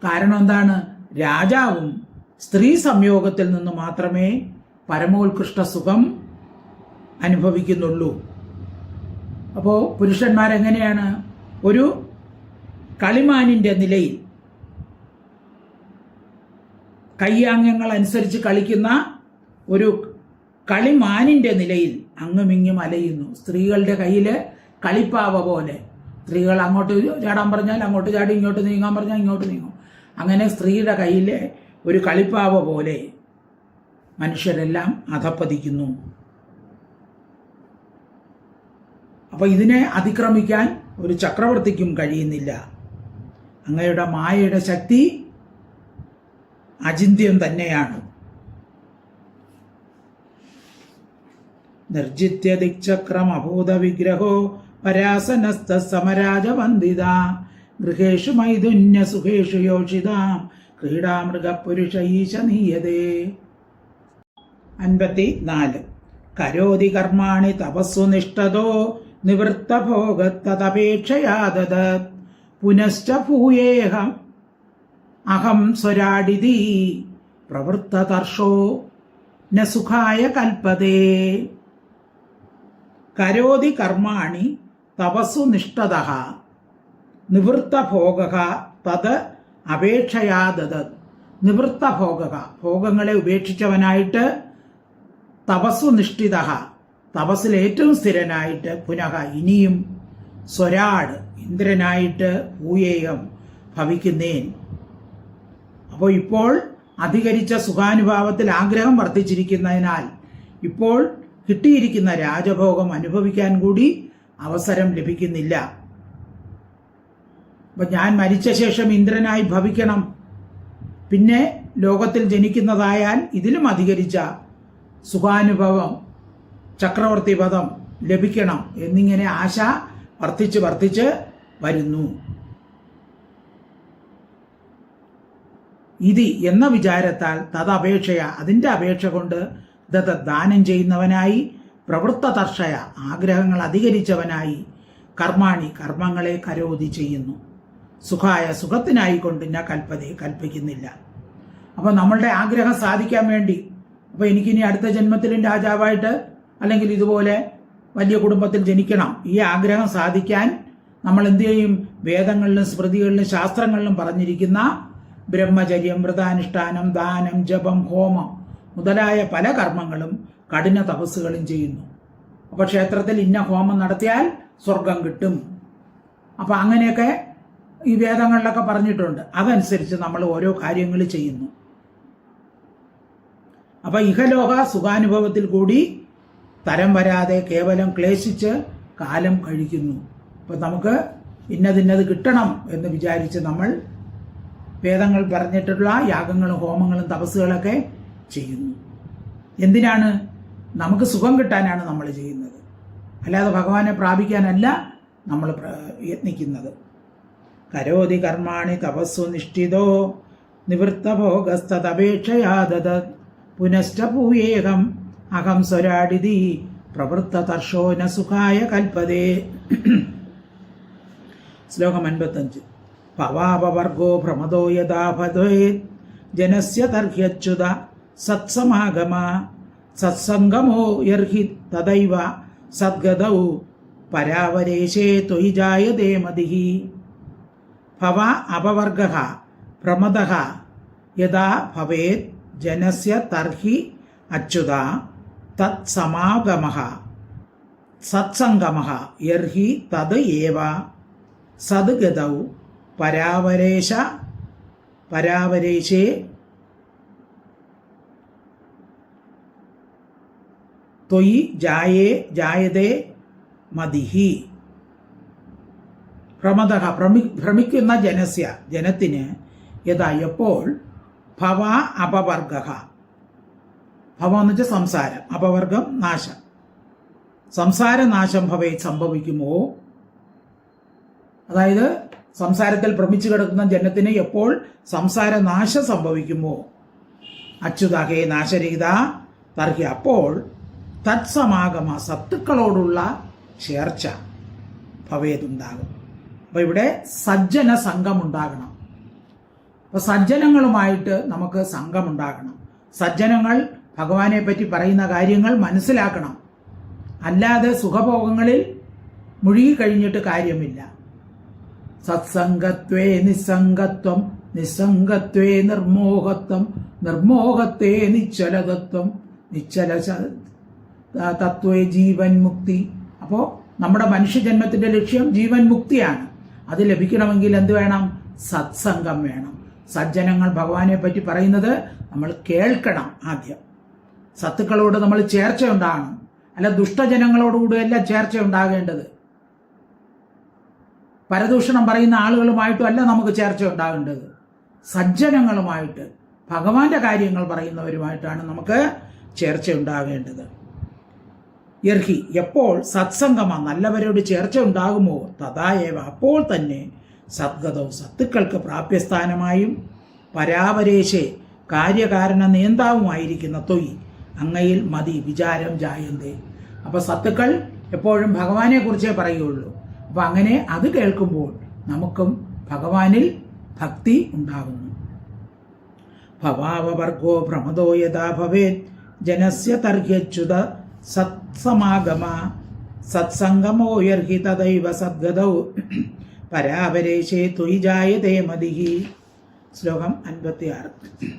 കാരണം എന്താണ്? രാജാവും സ്ത്രീ സംയോഗത്തിൽ നിന്ന് മാത്രമേ പരമോത്കൃഷ്ട സുഖം അനുഭവിക്കുന്നുള്ളൂ. അപ്പോൾ പുരുഷന്മാരെങ്ങനെയാണ്? ഒരു കളിമാനിന്റെ നിലയിൽ, കയ്യാംഗങ്ങൾ അനുസരിച്ച് കളിക്കുന്ന ഒരു കളിമാനിന്റെ നിലയിൽ അങ്ങുമിങ്ങും അലയുന്നു. സ്ത്രീകളുടെ കയ്യിൽ കളിപ്പാവ പോലെ. സ്ത്രീകൾ അങ്ങോട്ട് ചാടാൻ പറഞ്ഞാൽ അങ്ങോട്ട് ചാടി, ഇങ്ങോട്ട് നീങ്ങാൻ പറഞ്ഞാൽ ഇങ്ങോട്ട് നീങ്ങും. അങ്ങനെ സ്ത്രീയുടെ കയ്യിൽ ഒരു കളിപ്പാവ പോലെ മനുഷ്യരെല്ലാം അധപ്പതിക്കുന്നു. അപ്പൊ ഇതിനെ അതിക്രമിക്കാൻ ഒരു ചക്രവർത്തിക്കും കഴിയുന്നില്ല. അങ്ങയുടെ മായയുടെ ശക്തി അചിന്ത്യം തന്നെയാണ്. നിർജിത്യ ദിക്ചക്രമഭൂത വിഗ്രഹോ പരാസനസ്ഥ സമരാജവന്ദിത ഗൃഹേഷു മൈഥുന്യ സുഖേഷു യോഷിതാം ക്രീഡാമൃഗപുരുഷ ഈശ നീയതേ. 54. കരോതി കർമാണി തപസ്സു നിഷ്ഠതോ നിവൃത്തഭോഗത്തപേക്ഷയാദത് പുനശ്ച ഭൂയേഹം അഹം സ്വരാടിതി പ്രവൃത്തതർഷോ ന സുഖായ കൽപ്പതേ. കരോതി കർമാണി തപസ്സു നിഷ്ഠതഃ നിവൃത്തഭോഗഃ തത് അപേക്ഷയാദത്. നിവൃത്തഭോഗഃ ഭോഗങ്ങളെ ഉപേക്ഷിച്ചവനായിട്ട്, തപസ്സു നിഷ്ഠിതഃ തപസ്സിൽ ഏറ്റവും സ്ഥിരനായിട്ട്, പുനഃ ഇനിയും, സ്വരാട് ഇന്ദ്രനായിട്ട്, ഭൂയേയം ഭവിക്കുന്നേൻ. അപ്പോൾ ഇപ്പോൾ അധികരിച്ച സുഖാനുഭാവത്തിൽ ആഗ്രഹം വർദ്ധിച്ചിരിക്കുന്നതിനാൽ ഇപ്പോൾ കിട്ടിയിരിക്കുന്ന രാജഭോഗം അനുഭവിക്കാൻ കൂടി അവസരം ലഭിക്കുന്നില്ല. അപ്പൊ ഞാൻ മരിച്ച ശേഷം ഇന്ദ്രനായി ഭവിക്കണം, പിന്നെ ലോകത്തിൽ ജനിക്കുന്നതായാൽ ഇതിലും അധികരിച്ച സുഖാനുഭവം, ചക്രവർത്തി പദം ലഭിക്കണം എന്നിങ്ങനെ ആശ വർദ്ധിച്ച് വർദ്ധിച്ച് വരുന്നു. ഇതി എന്ന വിചാരത്താൽ തദപേക്ഷയ അതിൻ്റെ അപേക്ഷ കൊണ്ട് ദാനം ചെയ്യുന്നവനായി, പ്രവൃത്തതർഷയ ആഗ്രഹങ്ങൾ അധികരിച്ചവനായി, കർമാണി കർമ്മങ്ങളെ കരോതി ചെയ്യുന്നു, സുഖായ സുഖത്തിനായിക്കൊണ്ട് ന കൽപ്പതയെ കൽപ്പിക്കുന്നില്ല. അപ്പോൾ നമ്മളുടെ ആഗ്രഹം സാധിക്കാൻ വേണ്ടി, അപ്പോൾ എനിക്കിനി അടുത്ത ജന്മത്തിലും രാജാവായിട്ട് അല്ലെങ്കിൽ ഇതുപോലെ വലിയ കുടുംബത്തിൽ ജനിക്കണം, ഈ ആഗ്രഹം സാധിക്കാൻ നമ്മൾ എന്ത് ചെയ്യും? വേദങ്ങളിലും സ്മൃതികളിലും ശാസ്ത്രങ്ങളിലും പറഞ്ഞിരിക്കുന്ന ബ്രഹ്മചര്യം, വ്രതാനുഷ്ഠാനം, ദാനം, ജപം, ഹോമം മുതലായ പല കർമ്മങ്ങളും കഠിന തപസ്സുകളും ചെയ്യുന്നു. അപ്പോൾ ക്ഷേത്രത്തിൽ ഇന്ന ഹോമം നടത്തിയാൽ സ്വർഗം കിട്ടും. അപ്പം അങ്ങനെയൊക്കെ ഈ വേദങ്ങളിലൊക്കെ പറഞ്ഞിട്ടുണ്ട്. അതനുസരിച്ച് നമ്മൾ ഓരോ കാര്യങ്ങൾ ചെയ്യുന്നു. അപ്പം ഇഹലോക സുഖാനുഭവത്തിൽ കൂടി തരം വരാതെ കേവലം ക്ലേശിച്ച് കാലം കഴിക്കുന്നു. അപ്പം നമുക്ക് ഇന്നതിന്നത് കിട്ടണം എന്ന് വിചാരിച്ച് നമ്മൾ വേദങ്ങൾ പറഞ്ഞിട്ടുള്ള യാഗങ്ങളും ഹോമങ്ങളും തപസ്സുകളൊക്കെ ചെയ്യുന്നു. എന്തിനാണ്? നമുക്ക് സുഖം കിട്ടാനാണ് നമ്മൾ ചെയ്യുന്നത്, അല്ലാതെ ഭഗവാനെ പ്രാപിക്കാനല്ല നമ്മൾ യത്നിക്കുന്നത്. കരോതി കർമാണി തപസ്സു നിഷ്ഠിതോ നിവൃത്തഭോഗസ്തപേക്ഷയാദത് പുനശ്ച ഭൂയേഹം അഹം സ്വരാടിതി പ്രവൃത്തതർഷോ ന സുഖായ കൽപ്പതേ. ശ്ലോകം 55. ഭവാപവർഗോ ഭ്രമദോ യഥാ ഭവേത് ജനസ്യ തർഹ്യച്യുത സത്സമാഗമ സത്സംഗമോ യർഹി തദൈവ സദ്ഗതൗ പരാവരേശേ ത്വയി ജായതേ മതിഃ. ഭവ അപവർഗഃ പ്രമദഃ യഥാ ഭവേത് ജനസ്യ തർഹി അച്യുത തത്സമാഗമഃ സത്സംഗമഃ യർഹി തദ് ഏവ സദ്ഗതൗ പരാവരേശേ ത്വയി ജായതേ മതിഃ. പ്രമദഃ ഭ്രമിക്കുന്ന ജനത്തിന് യഥാ എപ്പോൾ ഭവ അപവർഗഃ, ഭവം എന്ന് വെച്ചാൽ സംസാരം, അപവർഗം നാശം, സംസാരനാശം സംഭവിക്കുമോ, അതായത് സംസാരത്തിൽ ഭ്രമിച്ചു കിടക്കുന്ന ജനത്തിന് എപ്പോൾ സംസാരനാശം സംഭവിക്കുമോ, അച്യുതാഹേ നാശരഹിത തർഹി അപ്പോൾ തത്സമാഗമ സത്തുക്കളോടുള്ള ചേർച്ച ഭവേതുണ്ടാകും. അപ്പോൾ ഇവിടെ സജ്ജന സംഘമുണ്ടാകണം. അപ്പോൾ സജ്ജനങ്ങളുമായിട്ട് നമുക്ക് സംഘമുണ്ടാകണം. സജ്ജനങ്ങൾ ഭഗവാനെ പറ്റി പറയുന്ന കാര്യങ്ങൾ മനസ്സിലാക്കണം. അല്ലാതെ സുഖഭോഗങ്ങളിൽ മുഴുകിക്കഴിഞ്ഞിട്ട് കാര്യമില്ല. സത്സംഗത്വേ നിസ്സംഗത്വം, നിസ്സംഗത്വേ നിർമോഹത്വം, നിർമോഹത്വേ നിശ്ചലതത്വം, നിശ്ചല തത്വേ ജീവൻ മുക്തി. അപ്പോൾ നമ്മുടെ മനുഷ്യജന്മത്തിന്റെ ലക്ഷ്യം ജീവൻ മുക്തിയാണ്. അത് ലഭിക്കണമെങ്കിൽ എന്ത് വേണം? സത്സംഗം വേണം. സജ്ജനങ്ങൾ ഭഗവാനെ പറ്റി പറയുന്നത് നമ്മൾ കേൾക്കണം. ആദ്യം സത്തുക്കളോട് നമ്മൾ ചേർച്ച ഉണ്ടാകണം. അല്ല ദുഷ്ടജനങ്ങളോടുകൂടിയല്ല ചേർച്ച ഉണ്ടാകേണ്ടത്. പരദൂഷണം പറയുന്ന ആളുകളുമായിട്ടും അല്ല നമുക്ക് ചേർച്ച ഉണ്ടാകേണ്ടത്. സജ്ജനങ്ങളുമായിട്ട്, ഭഗവാന്റെ കാര്യങ്ങൾ പറയുന്നവരുമായിട്ടാണ് നമുക്ക് ചേർച്ച ഉണ്ടാകേണ്ടത്. യർഹി എപ്പോൾ സത്സംഗമ നല്ലവരോട് ചേർച്ച ഉണ്ടാകുമോ തഥായേവ അപ്പോൾ തന്നെ സദ്ഗതവും സത്തുക്കൾക്ക് പ്രാപ്യസ്ഥാനമായും പരാപരേശേ കാര്യകാരണ നേതാവുമായിരിക്കുന്ന തൊയ് അങ്ങയിൽ മതി വിചാരം ജായന്തേ. അപ്പൊ സത്തുക്കൾ എപ്പോഴും ഭഗവാനെ കുറിച്ചേ പറയുകയുള്ളൂ. അപ്പൊ അങ്ങനെ അത് കേൾക്കുമ്പോൾ നമുക്കും ഭഗവാനിൽ ഭക്തി ഉണ്ടാകുന്നു. ഭവാവവർഗോ ഭ്രമദോ യഥാ ഭവേത് ജനസ്യ തർഹ്യച്യുത സത്സമാഗമ സത്സംഗമോ യർഹി തദൈവ സദ്ഗതൗ പരാപരേശേ ത്വയി ജായതേ മതിഹി. ശ്ലോകം 56.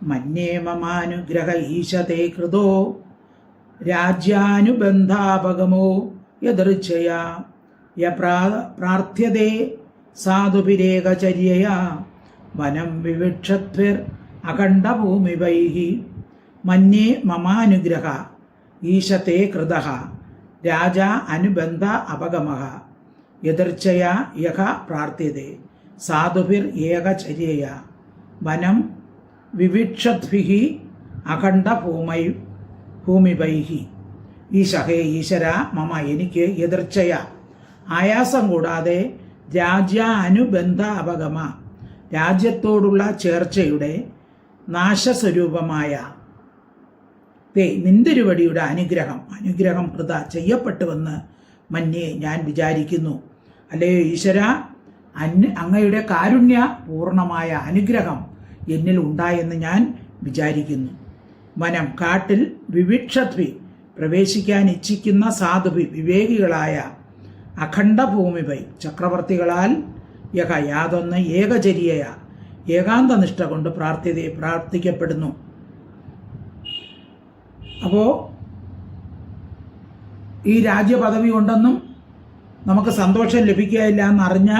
മന്യേ മമാനുഗ്രഹ ഈശതേ കൃതോ രാജ്യാനുബന്ധാപഗമോ യദൃച്ഛയാ പ്രാർത്ഥ്യതേ സാധുഭിരേകചര്യയാ വനം വിവിക്ഷദ്ഭിർ അഖണ്ഡഭൂമിവൈഃ. മന്യേ മമാനുഗ്രഹ ഈശതേ കൃതഃ രാജാ അനുബന്ധ അപഗമഃ യദൃച്ഛയാ യഃ പ്രാർത്ഥ്യതേ സാധുഭിർ ഏകചര്യയാ വനം വിവിക്ഷദ്ഭിഃ അഖണ്ഡഭൂമിവൈഃ. ഈശഹേ ഈശ്വര മമ എനിക്ക് യദൃച്ഛയ ആയാസം കൂടാതെ രാജ്യാനുബന്ധ അപഗമ രാജ്യത്തോടുള്ള ചേർച്ചയുടെ നാശസ്വരൂപമായ നിന്തിരുവടിയുടെ അനുഗ്രഹം കൃത ചെയ്യപ്പെട്ടുവെന്ന് മന്യേ ഞാൻ വിചാരിക്കുന്നു. അല്ലയോ ഈശ്വര, അങ്ങയുടെ കാരുണ്യപൂർണമായ അനുഗ്രഹം എന്നിൽ ഉണ്ടായെന്ന് ഞാൻ വിചാരിക്കുന്നു. വനം കാട്ടിൽ വിവിക്ഷദ്വി പ്രവേശിക്കാൻ ഇച്ഛിക്കുന്ന സാധുവി വിവേകികളായ അഖണ്ഡഭൂമിവൈ ചക്രവർത്തികളാൽ യഹ യാതൊന്ന് ഏകചര്യയ ഏകാന്തനിഷ്ഠ കൊണ്ട് പ്രാർത്ഥിക്കപ്പെടുന്നു. അപ്പോൾ ഈ രാജ്യപദവി കൊണ്ടൊന്നും നമുക്ക് സന്തോഷം ലഭിക്കുകയില്ല എന്നറിഞ്ഞ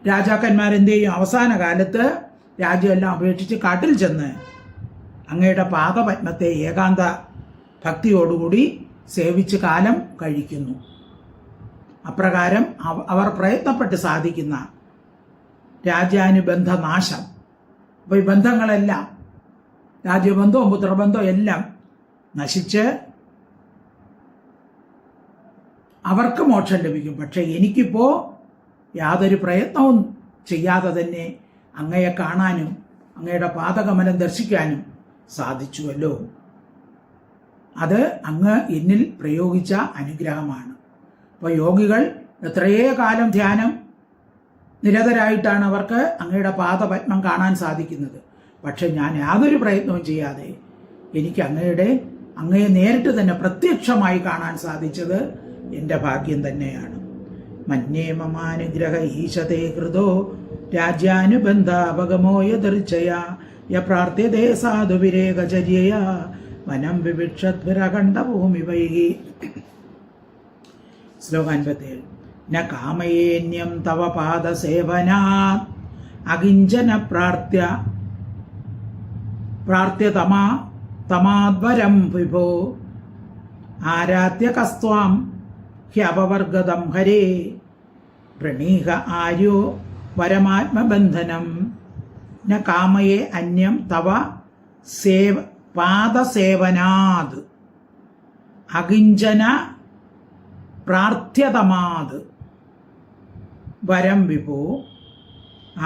രാജാക്കന്മാരെന്ത് ചെയ്യും? അവസാന കാലത്ത് രാജ്യമെല്ലാം ഉപേക്ഷിച്ച് കാട്ടിൽ ചെന്ന് അങ്ങയുടെ പാദപത്മത്തെ ഏകാന്ത ഭക്തിയോടുകൂടി സേവിച്ച് കാലം കഴിക്കുന്നു. അപ്രകാരം അവർ പ്രയത്നപ്പെട്ട് സാധിക്കുന്ന രാജ്യാനുബന്ധ നാശം, അപ്പോൾ ഈ ബന്ധങ്ങളെല്ലാം രാജ്യബന്ധവും പുത്രബന്ധവും എല്ലാം നശിച്ച് അവർക്ക് മോക്ഷം ലഭിക്കും. പക്ഷെ എനിക്കിപ്പോൾ യാതൊരു പ്രയത്നവും ചെയ്യാതെ തന്നെ അങ്ങയെ കാണാനും അങ്ങയുടെ പാദകമലം ദർശിക്കാനും സാധിച്ചുവല്ലോ. അത് അങ്ങ് എന്നിൽ പ്രയോഗിച്ച അനുഗ്രഹമാണ്. അപ്പോൾ യോഗികൾ എത്രയേ കാലം ധ്യാനം നിരതരായിട്ടാണ് അവർക്ക് അങ്ങയുടെ പാദപത്മം കാണാൻ സാധിക്കുന്നത്. പക്ഷെ ഞാൻ യാതൊരു പ്രയത്നവും ചെയ്യാതെ എനിക്ക് അങ്ങയെ നേരിട്ട് തന്നെ പ്രത്യക്ഷമായി കാണാൻ സാധിച്ചത് എൻ്റെ ഭാഗ്യം തന്നെയാണ്. മന്യേ മമാനുഗ്രഹ ഈശതേ കൃതോ രാജ്യാനുബന്ധാപഗമോ യദൃച്ഛയാ പ്രാർത്ഥ്യതേ സാധുവിരേകചര്യയാ വനം വിവിക്ഷദ്ഭിരഖണ്ഡഭൂമിവൈഃ. ശ്ലോകം 57. ന കാമയേന്യം തവ പാദസേവനാത് അകിഞ്ചന പ്രാർത്ഥ്യതമാദ്വരം വിഭോ ആരാധ്യ കസ്ത്വാം ഹ്യപവർഗതം ഹരേ പ്രണീഹ ആര്യോ വരമാത്മബന്ധനം. ന കാമയേ അന്യം തവ പാദസേവനാത് അകിഞ്ചന പ്രാർത്ഥ്യതമാത് വരം വിഭോ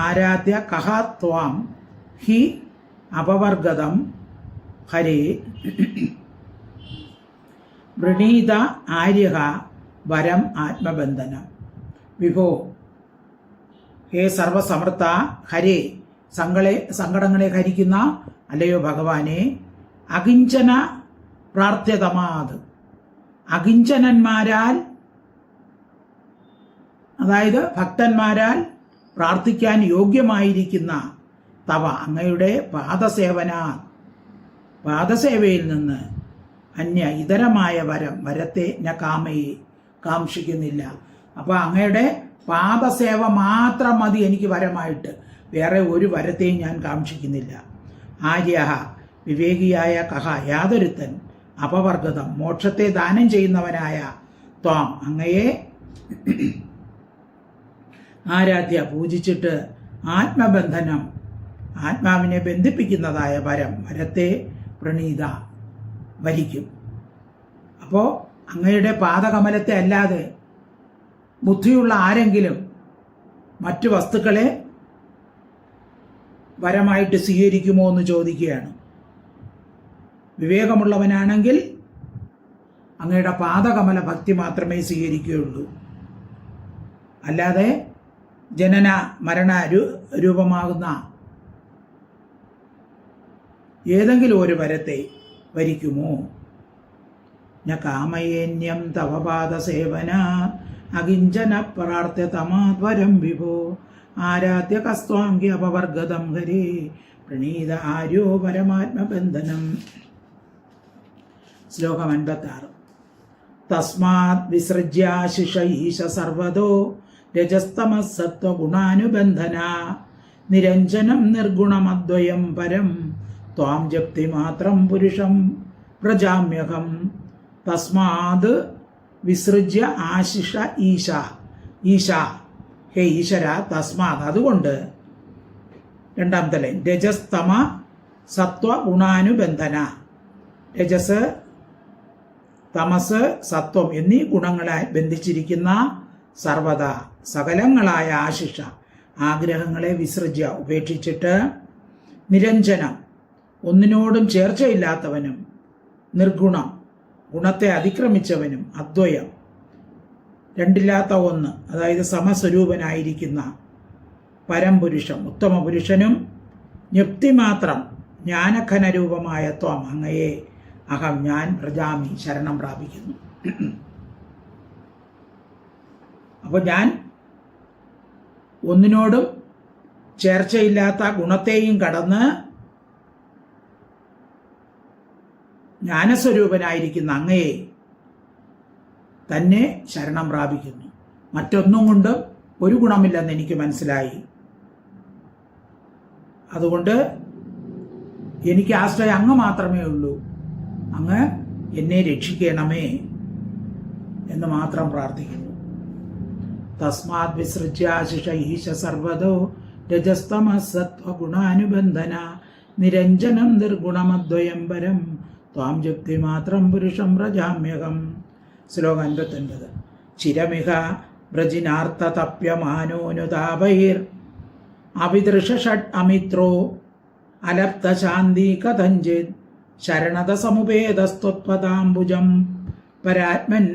ആരാധ്യ കഹ ത്വാം ഹി അപവർഗതം ഹരേ വൃണീത ആര്യഹ വരം ആത്മബന്ധനം. വിഭോ, ഹേ സർവസമർത്ഥ, ഹരേ സങ്കടങ്ങളെ ഹരിക്കുന്ന അല്ലയോ ഭഗവാനെ, അകിഞ്ചന പ്രാർത്ഥ്യതമാത് അകിഞ്ചനന്മാരാൽ, അതായത് ഭക്തന്മാരാൽ പ്രാർത്ഥിക്കാൻ യോഗ്യമായിരിക്കുന്ന തവ അങ്ങയുടെ പാദസേവയിൽ നിന്ന് ഇതരമായ വരത്തെ ന കാമയെ കാക്ഷിക്കുന്നില്ല. അപ്പോൾ അങ്ങയുടെ പാദസേവ മാത്രം മതി എനിക്ക് വരമായിട്ട്, വേറെ ഒരു വരത്തെയും ഞാൻ കാക്ഷിക്കുന്നില്ല. ആര്യ വിവേകിയായ കഹ യാതൊരുത്തൻ അപവർഗതം മോക്ഷത്തെ ദാനം ചെയ്യുന്നവനായ ത്വാം അങ്ങയെ ആരാധ്യ പൂജിച്ചിട്ട് ആത്മബന്ധനം ആത്മാവിനെ ബന്ധിപ്പിക്കുന്നതായ വരത്തെ പ്രണീത വരിക്കും. അപ്പോൾ അങ്ങയുടെ പാദകമലത്തെ അല്ലാതെ ബുദ്ധിയുള്ള ആരെങ്കിലും മറ്റു വസ്തുക്കളെ വരമായിട്ട് സ്വീകരിക്കുമോ എന്ന് ചോദിക്കുകയാണ്. വിവേകമുള്ളവനാണെങ്കിൽ അങ്ങയുടെ പാദകമല ഭക്തി മാത്രമേ സ്വീകരിക്കുകയുള്ളൂ. അല്ലാതെ ജനന മരണ രൂപമാകുന്ന ഏതെങ്കിലും ഒരു വരത്തെ വരിക്കുമോ? ന കാമയേന്യം തവ പാദസേവന അകിഞ്ചന പ്രാർത്ഥ്യതമാധ്വരം വിഭോ ആരാധ്യ കസ്വാംഗി അപവർഗതം ഹരേ പ്രണീത ആര്യോ പരമാത്മബന്ധനം. ശ്ലോകം 56. തസ്മാത് വിസൃജ്യാശിഷ ഈശ സർവതോ രജസ്തമസത്വഗുണാനുബന്ധന നിരഞ്ജനം നിർഗുണമദ്വയം പരം ത്വാം ജപ്തി മാത്രം പുരുഷം വ്രജാമ്യഹം. തസ്മാത് വിസൃജ്യ ആശിഷ ഈശ ഈശ ഹേ ഈശ്വര, തസ്മാത് അതുകൊണ്ട്. രണ്ടാമത്തെ ലൈൻ, രജസ്തമ സത്വഗുണാനുബന്ധന. രജസ്, തമസ്, സത്വം എന്നീ ഗുണങ്ങളായി ബന്ധിച്ചിരിക്കുന്ന സർവത സകലങ്ങളായ ആശിഷ ആഗ്രഹങ്ങളെ വിസൃജ്യ ഉപേക്ഷിച്ചിട്ട് നിരഞ്ജനം ഒന്നിനോടും ചേർച്ചയില്ലാത്തവനും നിർഗുണം ഗുണത്തെ അതിക്രമിച്ചവനും അദ്വയം രണ്ടില്ലാത്ത ഒന്ന്, അതായത് സമസ്വരൂപനായിരിക്കുന്ന പരംപുരുഷം ഉത്തമ പുരുഷനും ജ്ഞപ്തി മാത്രം ജ്ഞാനഘനരൂപമായ ത്വം അങ്ങയെ അഹം ഞാൻ വ്രജാമി ശരണം പ്രാപിക്കുന്നു. അപ്പോൾ ഞാൻ ഒന്നിനോടും ചേർച്ചയില്ലാത്ത ഗുണത്തെയും കടന്ന് ജ്ഞാനസ്വരൂപനായിരിക്കുന്ന അങ്ങയെ തന്നെ ശരണം പ്രാപിക്കുന്നു. മറ്റൊന്നും കൊണ്ടും ഒരു ഗുണമില്ലെന്ന് എനിക്ക് മനസ്സിലായി. അതുകൊണ്ട് എനിക്ക് ആശ്രയം അങ്ങ് മാത്രമേ ഉള്ളൂ. അങ്ങ് എന്നെ രക്ഷിക്കണമേ എന്ന് മാത്രം പ്രാർത്ഥിക്കുന്നു. തസ്മാത് വിസൃജ്യാശിഷ ഈശ സർവതോ രജസ്തമസത്വഗുണാനുബന്ധന നിരഞ്ജനം നിർഗുണമദ്വയം പരം ത്വാം ജപ്തി മാത്രം പുരുഷം വ്രജാമ്യഹം. ശ്ലോകം 59. ചിരമിഹ വ്രജിനാർത്ഥതപ്യമാനോനുതാപൈർ അവിദൃഷ ഷഡ് അമിത്രോ അലപ്തശാന്തി കഥഞ്ചിത് ശരണത സമുപേതസ്ത്വത്പദാംബുജം പരാത്മൻ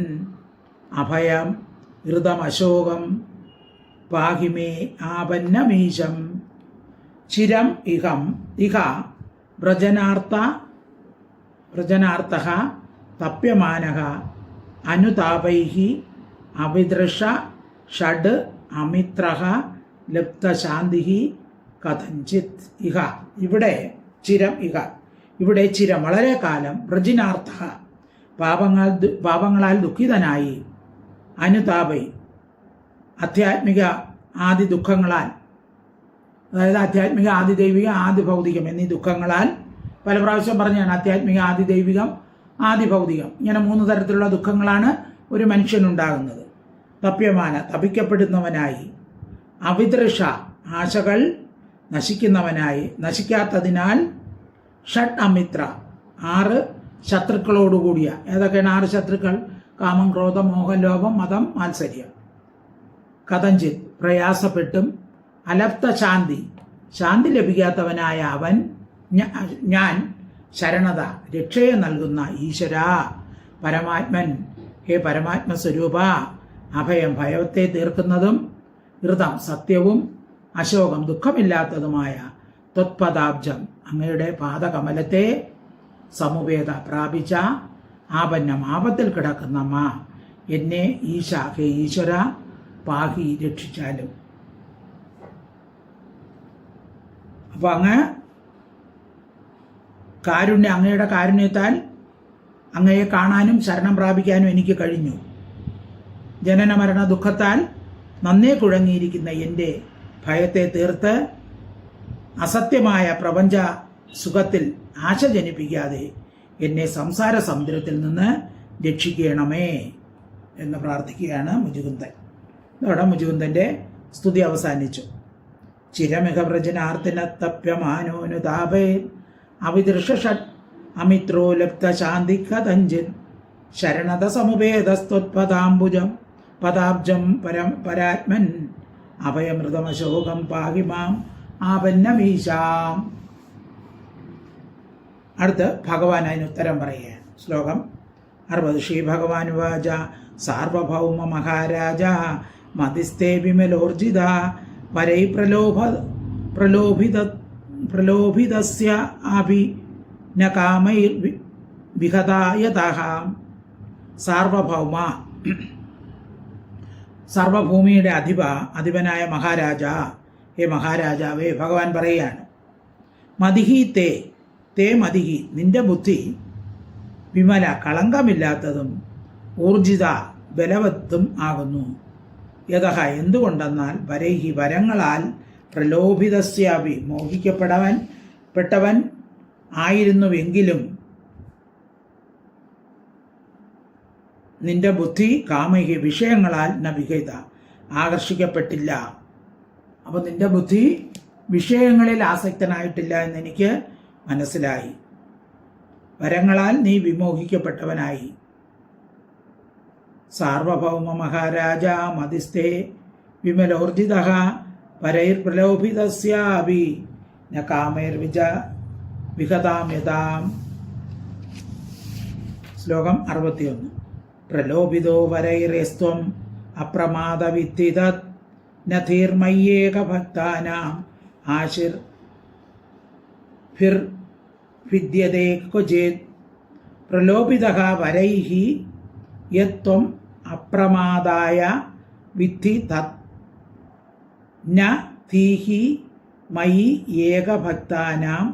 അഭയം ഹൃതമശോകം പാഹിമേ ആപന്നമീശം. ചിരം ഇഹം ഇഹ വ്രജനാർത്ഥഃ തപ്യമാനഃ അനുതാപൈഃ അവിദൃഷ ഷഡ് അമിത്രഃ ലബ്ധശാന്തിഃ കഥഞ്ചിത്. ഇഹ ഇവിടെ ചിരം ഇഹ ഇവിടെ ചിരം വളരെ കാലം വ്രജിനാർത്ഥഃ പാപങ്ങളാൽ ദുഃഖിതനായി അനുതാപൈ ആധ്യാത്മിക ആദി ദുഃഖങ്ങളാൽ, അതായത് ആധ്യാത്മിക ആദി ദൈവിക ആദി ഭൗതികം എന്നീ ദുഃഖങ്ങളാൽ, പല പ്രാവശ്യം പറഞ്ഞാണ് ആധ്യാത്മിക ആദി ദൈവികം ആദി ഭൗതികം, ഇങ്ങനെ 3 തരത്തിലുള്ള ദുഃഖങ്ങളാണ് ഒരു മനുഷ്യനുണ്ടാകുന്നത്. തപ്യമാന തപിക്കപ്പെടുന്നവനായി, അവിദൃഷ ആശകൾ നശിക്കുന്നവനായി, നശിക്കാത്തതിനാൽ, ഷഡ് അമിത്ര 6 ശത്രുക്കളോടുകൂടിയ. ഏതൊക്കെയാണ് 6 ശത്രുക്കൾ? കാമം, ക്രോധം, മോഹം, ലോഭം, മതം, മാത്സര്യം. കഥഞ്ചിത് പ്രയാസപ്പെട്ടും, അലപ്ത ശാന്തി ശാന്തി ലഭിക്കാത്തവനായ അവൻ ഞാൻ ശരണത രക്ഷയെ നൽകുന്ന ഈശ്വര പരമാത്മൻ, ഹേ പരമാത്മസ്വരൂപ, അഭയം ഭയത്തെ തീർക്കുന്നതും, ഹൃതം സത്യവും, അശോകം ദുഃഖമില്ലാത്തതുമായ ത്വത്പദാബ്ജം അങ്ങയുടെ പാദകമലത്തെ സമുപേത പ്രാപിച്ച ആപന്നം ആപത്തിൽ കിടക്കുന്ന മാ എന്നെ ഈശ ഹേ ഈശ്വര പാഹി രക്ഷിച്ചാലും. അപ്പൊ അങ്ങയുടെ കാരുണ്യത്താൽ അങ്ങയെ കാണാനും ശരണം പ്രാപിക്കാനും എനിക്ക് കഴിഞ്ഞു. ജനന മരണ ദുഃഖത്താൽ നന്നേ കുഴങ്ങിയിരിക്കുന്ന എൻ്റെ ഭയത്തെ തീർത്ത് അസത്യമായ പ്രപഞ്ച സുഖത്തിൽ ആശ ജനിപ്പിക്കാതെ എന്നെ സംസാര സമുദ്രത്തിൽ നിന്ന് രക്ഷിക്കണമേ എന്ന് പ്രാർത്ഥിക്കുകയാണ് മുചുകുന്ദൻ. ഇതോടെ മുചുകുന്ദൻ്റെ സ്തുതി അവസാനിച്ചു. ചിരമിക വ്രജനാർത്തിനത്തപ്യമാനോനുതാപേ അവിദൃഷ ഷഡ് അമിത്രോ ലബ്ധ ശാന്തി കഥഞ്ചിത് ശരണത സമുപേതസ്ത്വത്പദാംബുജം പദാബ്ജം പരാത്മൻ അഭയമൃതമശോകം പാഹിമാം ആപന്നമീശാം. അടുത്ത് ഭഗവാൻ അതിന് ഉത്തരം പറയുക. ശ്ലോകം 60. ശ്രീ ഭഗവാൻ വാച സാർവഭൗമ മഹാരാജ മതിസ്ഥേ വിമലോർജിത പരൈ പ്രലോഭിതസ്യ അഭി ന കാമൈർ വിഹതായതഃ. സാർവഭൗമ, സർവഭൂമിയുടെ അധിപനായ മഹാരാജ, ഹേ മഹാരാജാവേ, ഭഗവാൻ പറയുകയാണ്. മതിഹി തേ മതിഹി, നിന്റെ ബുദ്ധി വിമല, കളങ്കമില്ലാത്തതും ഊർജിത, ബലവത്തും ആകുന്നു. യതഹ, എന്തുകൊണ്ടെന്നാൽ വരൈഹി, വരങ്ങളാൽ പ്രലോഭിതസ്യാപി, മോഹിക്കപ്പെട്ടവൻ ആയിരുന്നുവെങ്കിലും നിന്റെ ബുദ്ധി കാമഹി, വിഷയങ്ങളാൽ നവിഹിത, ആകർഷിക്കപ്പെട്ടില്ല. അപ്പം നിന്റെ ബുദ്ധി വിഷയങ്ങളിൽ ആസക്തനായിട്ടില്ല എന്നെനിക്ക് മനസ്സിലായി. വരങ്ങളാൽ നീ വിമോഹിക്കപ്പെട്ടവനായി. സാർവഭൗമ മഹാരാജ മതിസ്ഥേ വിമലോർജിത പരൈർ പ്രലോഭിതസ്യാപി ന കാമൈർ വിഹതാമ്യതാം. ശ്ലോകം 61. പ്രലോഭിതോ വരൈരസ്ത്വം അപ്രമാദവിദ്ധിതത് നധീർമയ്യേക ഭക്താനാം ആശിർ ഫിർ വിദ്യതേ ക്വചിത്. പ്രലോഭിതഃ വരൈഃ യത്വം അപ്രമാദായ വിദ്ധി തത് ന ധീഹി മയി ഏകഭക്താനാം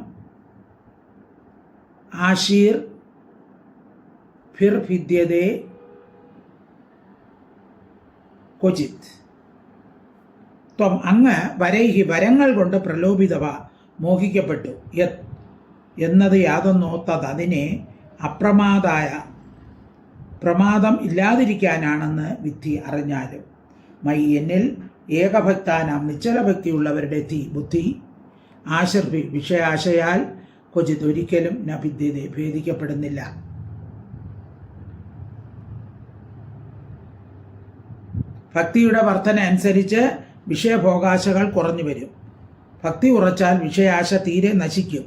ആശീർ ഫിർ വിദ്യതേ ക്വചിത്. ത്വം, അങ്ങ് വരൈഹി, വരങ്ങൾ കൊണ്ട് പ്രലോഭിതവ, മോഹിക്കപ്പെട്ടു. എന്നത് യാതൊന്നോ തത്, അതിനെ അപ്രമാദായ, പ്രമാദം ഇല്ലാതിരിക്കാനാണെന്ന് വിദ്ധി, അറിഞ്ഞാലും. മൈ, എന്നിൽ ഏകഭക്താനാം, നിശ്ചലഭക്തിയുള്ളവരുടെ ബുദ്ധി ആശർഭി, വിഷയാശയാൽ ക്വചിത്, ഒരിക്കലും ന ഭിദ്യതേ, ഭേദിക്കപ്പെടുന്നില്ല. ഭക്തിയുടെ വർധന അനുസരിച്ച് വിഷയഭോഗാശകൾ കുറഞ്ഞു വരും. ഭക്തി ഉറച്ചാൽ വിഷയാശ തീരെ നശിക്കും.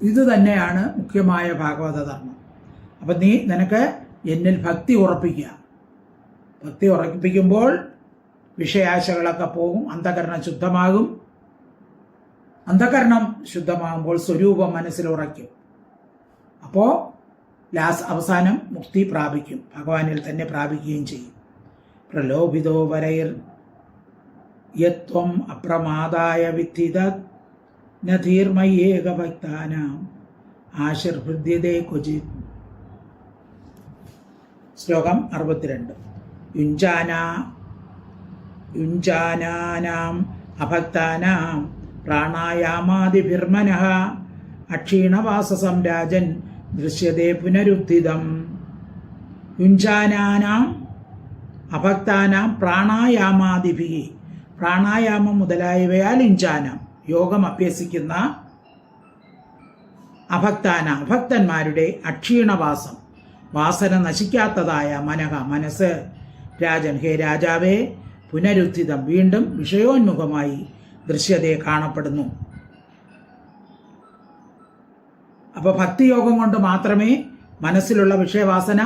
ഇത് തന്നെയാണ് മുഖ്യമായ ഭാഗവത ധർമ്മം. അപ്പം നിനക്ക് എന്നിൽ ഭക്തി ഉറപ്പിക്കുക. ഭക്തി ഉറപ്പിക്കുമ്പോൾ വിഷയാശകളൊക്കെ പോകും, അന്ധകരണം ശുദ്ധമാകും. അന്ധകരണം ശുദ്ധമാകുമ്പോൾ സ്വരൂപം മനസ്സിൽ ഉറയ്ക്കും. അപ്പോൾ അവസാനം മുക്തി പ്രാപിക്കും, ഭഗവാനിൽ തന്നെ പ്രാപിക്കുകയും ചെയ്യും. പ്രലോഭിതോ വരൈർ യത്വം അപ്രമാദായ വിദ്ധിതത് നധീർമയ്യേക ഭക്താനാം ആശിർഹൃദ്യതേ ക്വചിത്. ശ്ലോകം 62. യുഞ്ചാനാനാം അഭക്താനാം പ്രാണായാമാദിഭിർമനഃ അക്ഷീണവാസസം രാജൻ ദൃശ്യതേ പുനരുദ്ധിതം. യുഞ്ചാനാനാം അഭക്താനാം പ്രാണായാമാദിഭി, പ്രാണായാമം മുതലായവയാൽ യുഞ്ചാനാം, യോഗം അഭ്യസിക്കുന്ന അഭക്തന്മാരുടെ അക്ഷീണവാസം, വാസന നശിക്കാത്തതായ മനസ്സ്, രാജൻ, ഹേ രാജാവേ, പുനരുദ്ധിതം, വീണ്ടും വിഷയോന്മുഖമായി ദൃശ്യതയെ കാണപ്പെടുന്നു. അപ്പോൾ ഭക്തിയോഗം കൊണ്ട് മാത്രമേ മനസ്സിലുള്ള വിഷയവാസന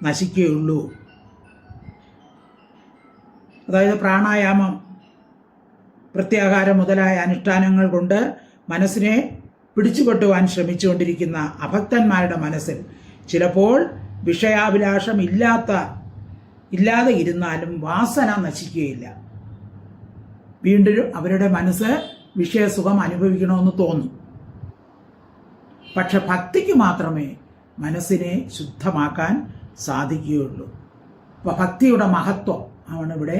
നശിക്കുകയുള്ളൂ. അതായത് പ്രാണായാമം, പ്രത്യാഹാരം മുതലായ അനുഷ്ഠാനങ്ങൾ കൊണ്ട് മനസ്സിനെ പിടിച്ചുകൊട്ടുവാൻ ശ്രമിച്ചുകൊണ്ടിരിക്കുന്ന അഭക്തന്മാരുടെ മനസ്സിൽ ചിലപ്പോൾ വിഷയാഭിലാഷം ഇല്ലാതെ ഇരുന്നാലും വാസന നശിക്കുകയില്ല. വീണ്ടും അവരുടെ മനസ്സ് വിഷയസുഖം അനുഭവിക്കണമെന്ന് തോന്നും. പക്ഷെ ഭക്തിക്ക് മാത്രമേ മനസ്സിനെ ശുദ്ധമാക്കാൻ സാധിക്കുകയുള്ളൂ. അപ്പോൾ ഭക്തിയുടെ മഹത്വം ആണ് ഇവിടെ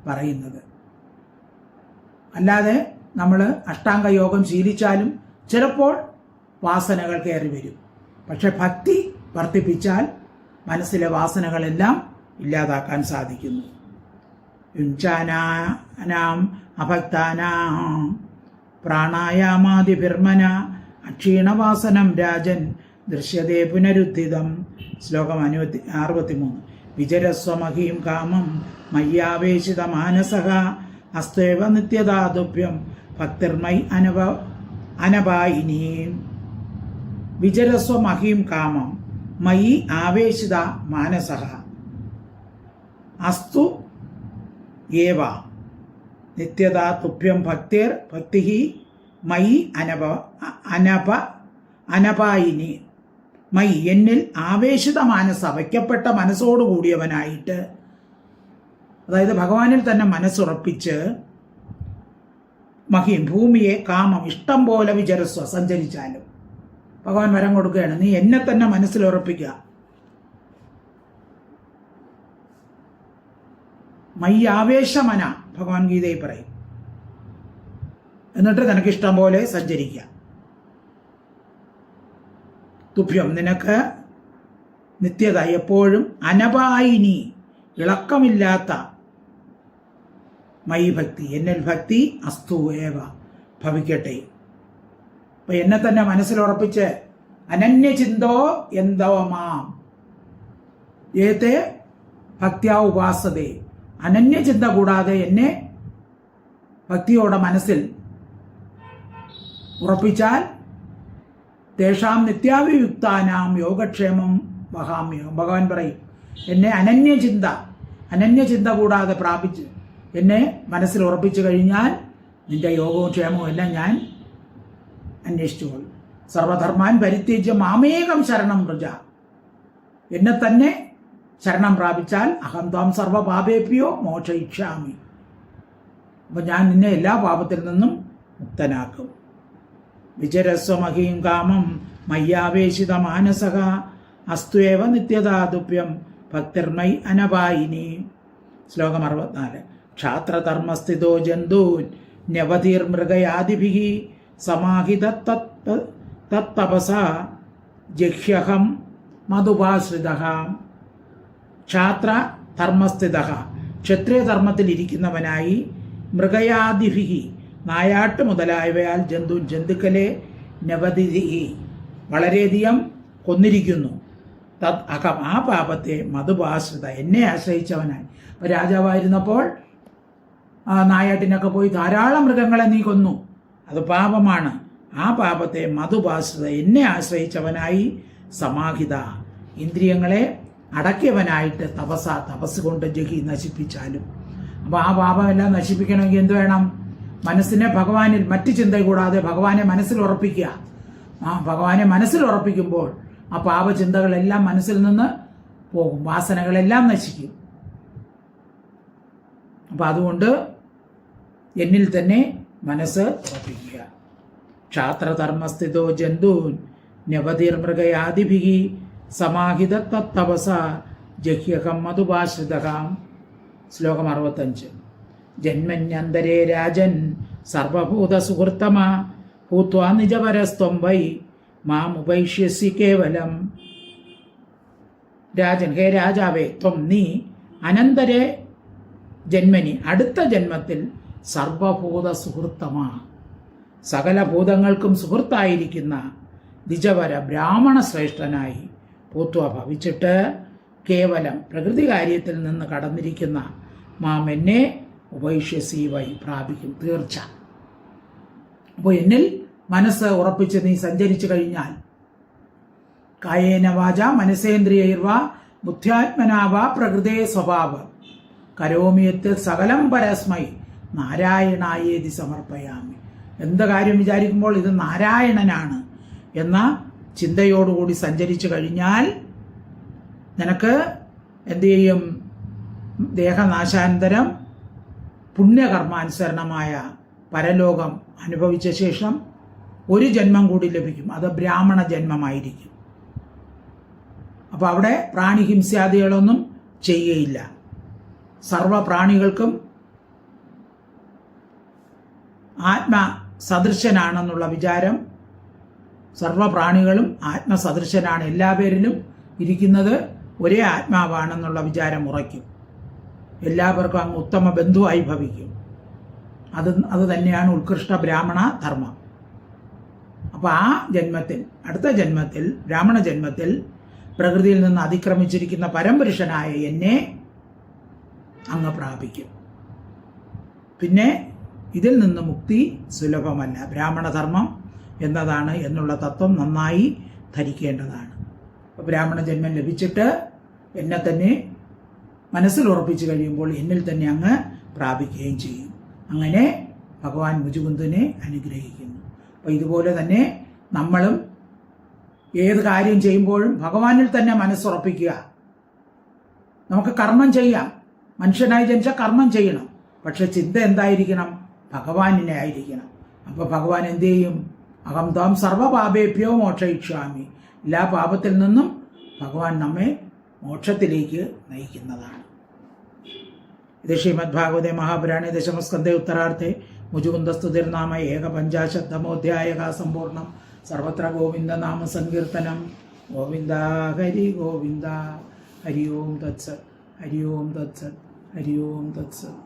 പറയുന്നത്. അല്ലാതെ നമ്മൾ അഷ്ടാംഗ യോഗം ശീലിച്ചാലും ചിലപ്പോൾ വാസനകൾ കയറി വരും. പക്ഷെ ഭക്തി വർദ്ധിപ്പിച്ചാൽ മനസ്സിലെ വാസനകളെല്ലാം ഇല്ലാതാക്കാൻ സാധിക്കുന്നു. യുഞ്ചാനാം അഭക്താനാം പ്രാണായാമാദിഭിർമന അക്ഷീണവാസനം രാജൻ ദൃശ്യതേ പുനരുദ്ധിതം. ശ്ലോകം 63. വിചരസ്വമഹീം കാമം മയ്യാവേശിത മാനസഃ അസ്ത്വേവ നിത്യതാതുഭ്യം ഭക്തിർമൈ അനപായിനീ. വിചരസ്വമഹീം കാമം മയി ആവേശിത മാനസഃ അസ്തു ഏവ നിത്യതാ തുഭ്യം ഭക്തി മയി അനപായിനി. മയി എന്നിൽ ആവേശിത മാനസ വയ്ക്കപ്പെട്ട മനസ്സോടുകൂടിയവനായിട്ട്, അതായത് ഭഗവാനിൽ തന്നെ മനസ്സുറപ്പിച്ച്, മഹീം ഭൂമിയെ കാമം ഇഷ്ടം പോലെ വിചരസ്വ സഞ്ചരിച്ചാലും. ഭഗവാൻ വരം കൊടുക്കുകയാണ്, നീ എന്നെ തന്നെ മനസ്സിലുറപ്പിക്കുക. മയി ആവേശമന ഭഗവാൻ ഗീതയിൽ പറയും. എന്നിട്ട് നിനക്ക് ഇഷ്ടം പോലെ സഞ്ചരിക്കുക. തുഭ്യം നിനക്ക് നിത്യത എപ്പോഴും അനപായിനി ഇളക്കമില്ലാത്ത മയി ഭക്തി എന്നിൽ ഭക്തി അസ്തു ഏവ ഭവിക്കട്ടെ. അപ്പൊ എന്നെ തന്നെ മനസ്സിലുറപ്പിച്ച് അനന്യചിന്തോ എന്തോ മാം ഏത്തെ ഭക്ത്യാ ഉപാസതേ, അനന്യചിന്ത കൂടാതെ എന്നെ ഭക്തിയോടെ മനസ്സിൽ ഉറപ്പിച്ചാൽ തേഷാം നിത്യാഭിയുക്താനാം യോഗക്ഷേമം വഹാമ്യോ. ഭഗവാൻ പറയും, എന്നെ അനന്യചിന്ത കൂടാതെ പ്രാപിച്ച് എന്നെ മനസ്സിൽ ഉറപ്പിച്ചു കഴിഞ്ഞാൽ നിന്റെ യോഗവും ക്ഷേമവും എല്ലാം ഞാൻ അന്വേഷിച്ചുകൊള്ളും. സർവധർമാൻ പരിത്യജ്യ മാമേകം ശരണം വ്രജ. എന്നെ തന്നെ ശരണം പ്രാപിച്ചാൽ അഹം ത്വാം സർവപാപേഭ്യോ മോക്ഷയിഷ്യാമി. അപ്പം ഞാൻ നിന്നെ എല്ലാ പാപത്തിൽ നിന്നും മുക്തനാക്കും. വിചരസ്വമഹീം കാമം മയ്യാവേശിത മാനസഃ അസ്ത്വേവ നിത്യതാതുഭ്യം ഭക്തിർമൈ അനപായിനി. ശ്ലോകം 64. ക്ഷാത്രധർമ്മസ്ഥിതോ ജന്തൂൻ ന്യവധീർമൃഗയാദിഭിഃ സമാഹിത തത്തപസ ജഹ്യഹം മധുപാശ്രിതഃ. ക്ഷാത്രധർമ്മസ്ഥിതഃ ക്ഷത്രിയധർമ്മത്തിൽ ഇരിക്കുന്നവനായി, മൃഗയാദിഭിഃ നായാട്ട് മുതലായവയാൽ ജന്തുക്കളെ നവതിഥി വളരെയധികം കൊന്നിരിക്കുന്നു. തത് അകം ആ പാപത്തെ മധുപാശ്രിത എന്നെ ആശ്രയിച്ചവനായി. അപ്പോൾ രാജാവായിരുന്നപ്പോൾ നായാട്ടിനൊക്കെ പോയി ധാരാളം മൃഗങ്ങളെ നീ കൊന്നു, അത് പാപമാണ്. ആ പാപത്തെ മധുപാശ്രിത എന്നെ ആശ്രയിച്ചവനായി, സമാഹിത ഇന്ദ്രിയങ്ങളെ അടക്കിയവനായിട്ട്, തപസ് കൊണ്ട് ജഹി നശിപ്പിച്ചാലും. അപ്പോൾ ആ പാപമെല്ലാം നശിപ്പിക്കണമെങ്കിൽ എന്ത് വേണം? മനസ്സിനെ ഭഗവാനിൽ മറ്റു ചിന്ത കൂടാതെ ഭഗവാനെ മനസ്സിൽ ഉറപ്പിക്കുക. ഭഗവാനെ മനസ്സിൽ ഉറപ്പിക്കുമ്പോൾ ആ പാപചിന്തകളെല്ലാം മനസ്സിൽ നിന്ന് പോകും, വാസനകളെല്ലാം നശിക്കും. അപ്പം അതുകൊണ്ട് എന്നിൽ തന്നെ മനസ്സ് ഉറപ്പിക്കുക. ക്ഷാത്രധർമ്മസ്ഥിതോ ജന്തൂൻ നവതിർമൃഗയാദിഭിഃ സമാഹിത തപസ ജഹ്യഹം മധുപാശ്രിതഃ. ശ്ലോകം 65. ജന്മന്യന്തരേ രാജൻ സർവഭൂത സുഹൃത്തമ ഭൂത്വാ നിജപരസ്ത്വം വൈ മാമുപൈഷ്യസി കേവലം. രാജൻ, ഹേ രാജാവേ, ത്വം നീ അനന്തരേ ജന്മനി അടുത്ത ജന്മത്തിൽ സർവഭൂത സുഹൃത്തമാ സകല ഭൂതങ്ങൾക്കും സുഹൃത്തായിരിക്കുന്ന നിജവര ബ്രാഹ്മണ ശ്രേഷ്ഠനായി ഭൂത്വ ഭവിച്ചിട്ട് കേവലം പ്രകൃതി കാര്യത്തിൽ നിന്ന് കടന്നിരിക്കുന്ന മാം എന്നെ ഉപൈഷ്യസി വൈ പ്രാപിക്കും തീർച്ച. അപ്പോൾ എന്നിൽ മനസ്സ് ഉറപ്പിച്ച് നീ സഞ്ചരിച്ചു കഴിഞ്ഞാൽ, കായേന വാച മനസേന്ദ്രിയൈർവാ ബുദ്ധ്യാത്മനാവാ പ്രകൃതേ സ്വഭാവ കരോമിയത്തിൽ സകലം പരസ്മൈ നാരായണായേതി സമർപ്പയാമി. എന്ത് കാര്യം വിചാരിക്കുമ്പോൾ ഇത് നാരായണനാണ് എന്ന ചിന്തയോടുകൂടി സഞ്ചരിച്ചു കഴിഞ്ഞാൽ നിനക്ക് എന്തു ചെയ്യും? ദേഹനാശാനന്തരം പുണ്യകർമാനുസരണമായ പരലോകം അനുഭവിച്ച ശേഷം ഒരു ജന്മം കൂടി ലഭിക്കും. അത് ബ്രാഹ്മണ ജന്മമായിരിക്കും. അപ്പോൾ അവിടെ പ്രാണിഹിംസ്യാദികളൊന്നും ചെയ്യുകയില്ല. സർവപ്രാണികൾക്കും ആത്മസദൃശനാണെന്നുള്ള വിചാരം, സർവപ്രാണികളും ആത്മസദൃശനാണ്, എല്ലാ പേരിലും ഇരിക്കുന്നത് ഒരേ ആത്മാവാണെന്നുള്ള വിചാരം ഉറയ്ക്കും. എല്ലാവർക്കും അങ്ങ് ഉത്തമ ബന്ധുവായി ഭവിക്കും. അത് തന്നെയാണ് ഉത്കൃഷ്ട ബ്രാഹ്മണ ധർമ്മം. അപ്പോൾ ആ ജന്മത്തിൽ, അടുത്ത ജന്മത്തിൽ, ബ്രാഹ്മണ ജന്മത്തിൽ പ്രകൃതിയിൽ നിന്ന് അതിക്രമിച്ചിരിക്കുന്ന പരംപുരുഷനായ എന്നെ അങ്ങ് പ്രാപിക്കും. പിന്നെ ഇതിൽ നിന്ന് മുക്തി സുലഭമല്ല. ബ്രാഹ്മണധർമ്മം എന്നതാണ് എന്നുള്ള തത്വം നന്നായി ധരിക്കേണ്ടതാണ്. അപ്പോൾ ബ്രാഹ്മണ ജന്മം ലഭിച്ചിട്ട് എന്നെ തന്നെ മനസ്സിൽ ഉറപ്പിച്ചു കഴിയുമ്പോൾ എന്നിൽ തന്നെ അങ്ങ് പ്രാപിക്കുകയും ചെയ്യും. അങ്ങനെ ഭഗവാൻ മുചുകുന്ദനെ അനുഗ്രഹിക്കുന്നു. അപ്പോൾ ഇതുപോലെ തന്നെ നമ്മളും ഏത് കാര്യം ചെയ്യുമ്പോഴും ഭഗവാനിൽ തന്നെ മനസ്സുറപ്പിക്കുക. നമുക്ക് കർമ്മം ചെയ്യാം, മനുഷ്യനായി ജനിച്ച കർമ്മം ചെയ്യണം, പക്ഷെ ചിന്ത എന്തായിരിക്കണം? ഭഗവാനിനെ ആയിരിക്കണം. അപ്പോൾ ഭഗവാൻ എന്ത് ചെയ്യും? അഹം ത്വാം സർവപാപേഭ്യോ മോക്ഷയിഷ്യാമി. എല്ലാ പാപത്തിൽ നിന്നും ഭഗവാൻ നമ്മെ മോക്ഷത്തിലേക്ക് നയിക്കുന്നതാണ്. ഇത് ശ്രീമദ് ഭാഗവതേ മഹാപുരാണേ ദശമസ്കന്ധേ ഉത്തരാർത്ഥേ മുചുകുന്ദസ്തുതിർനാമ ഏകപഞ്ചാശത്തമോധ്യായക സമ്പൂർണം. സർവത്ര ഗോവിന്ദ നാമ സങ്കീർത്തനം. ഗോവിന്ദ ഹരി ഗോവിന്ദ. ഹരി ഓം തത്സത്. ഹരി ഓം തത്സത്. ഹരി ഓം തത്സത്.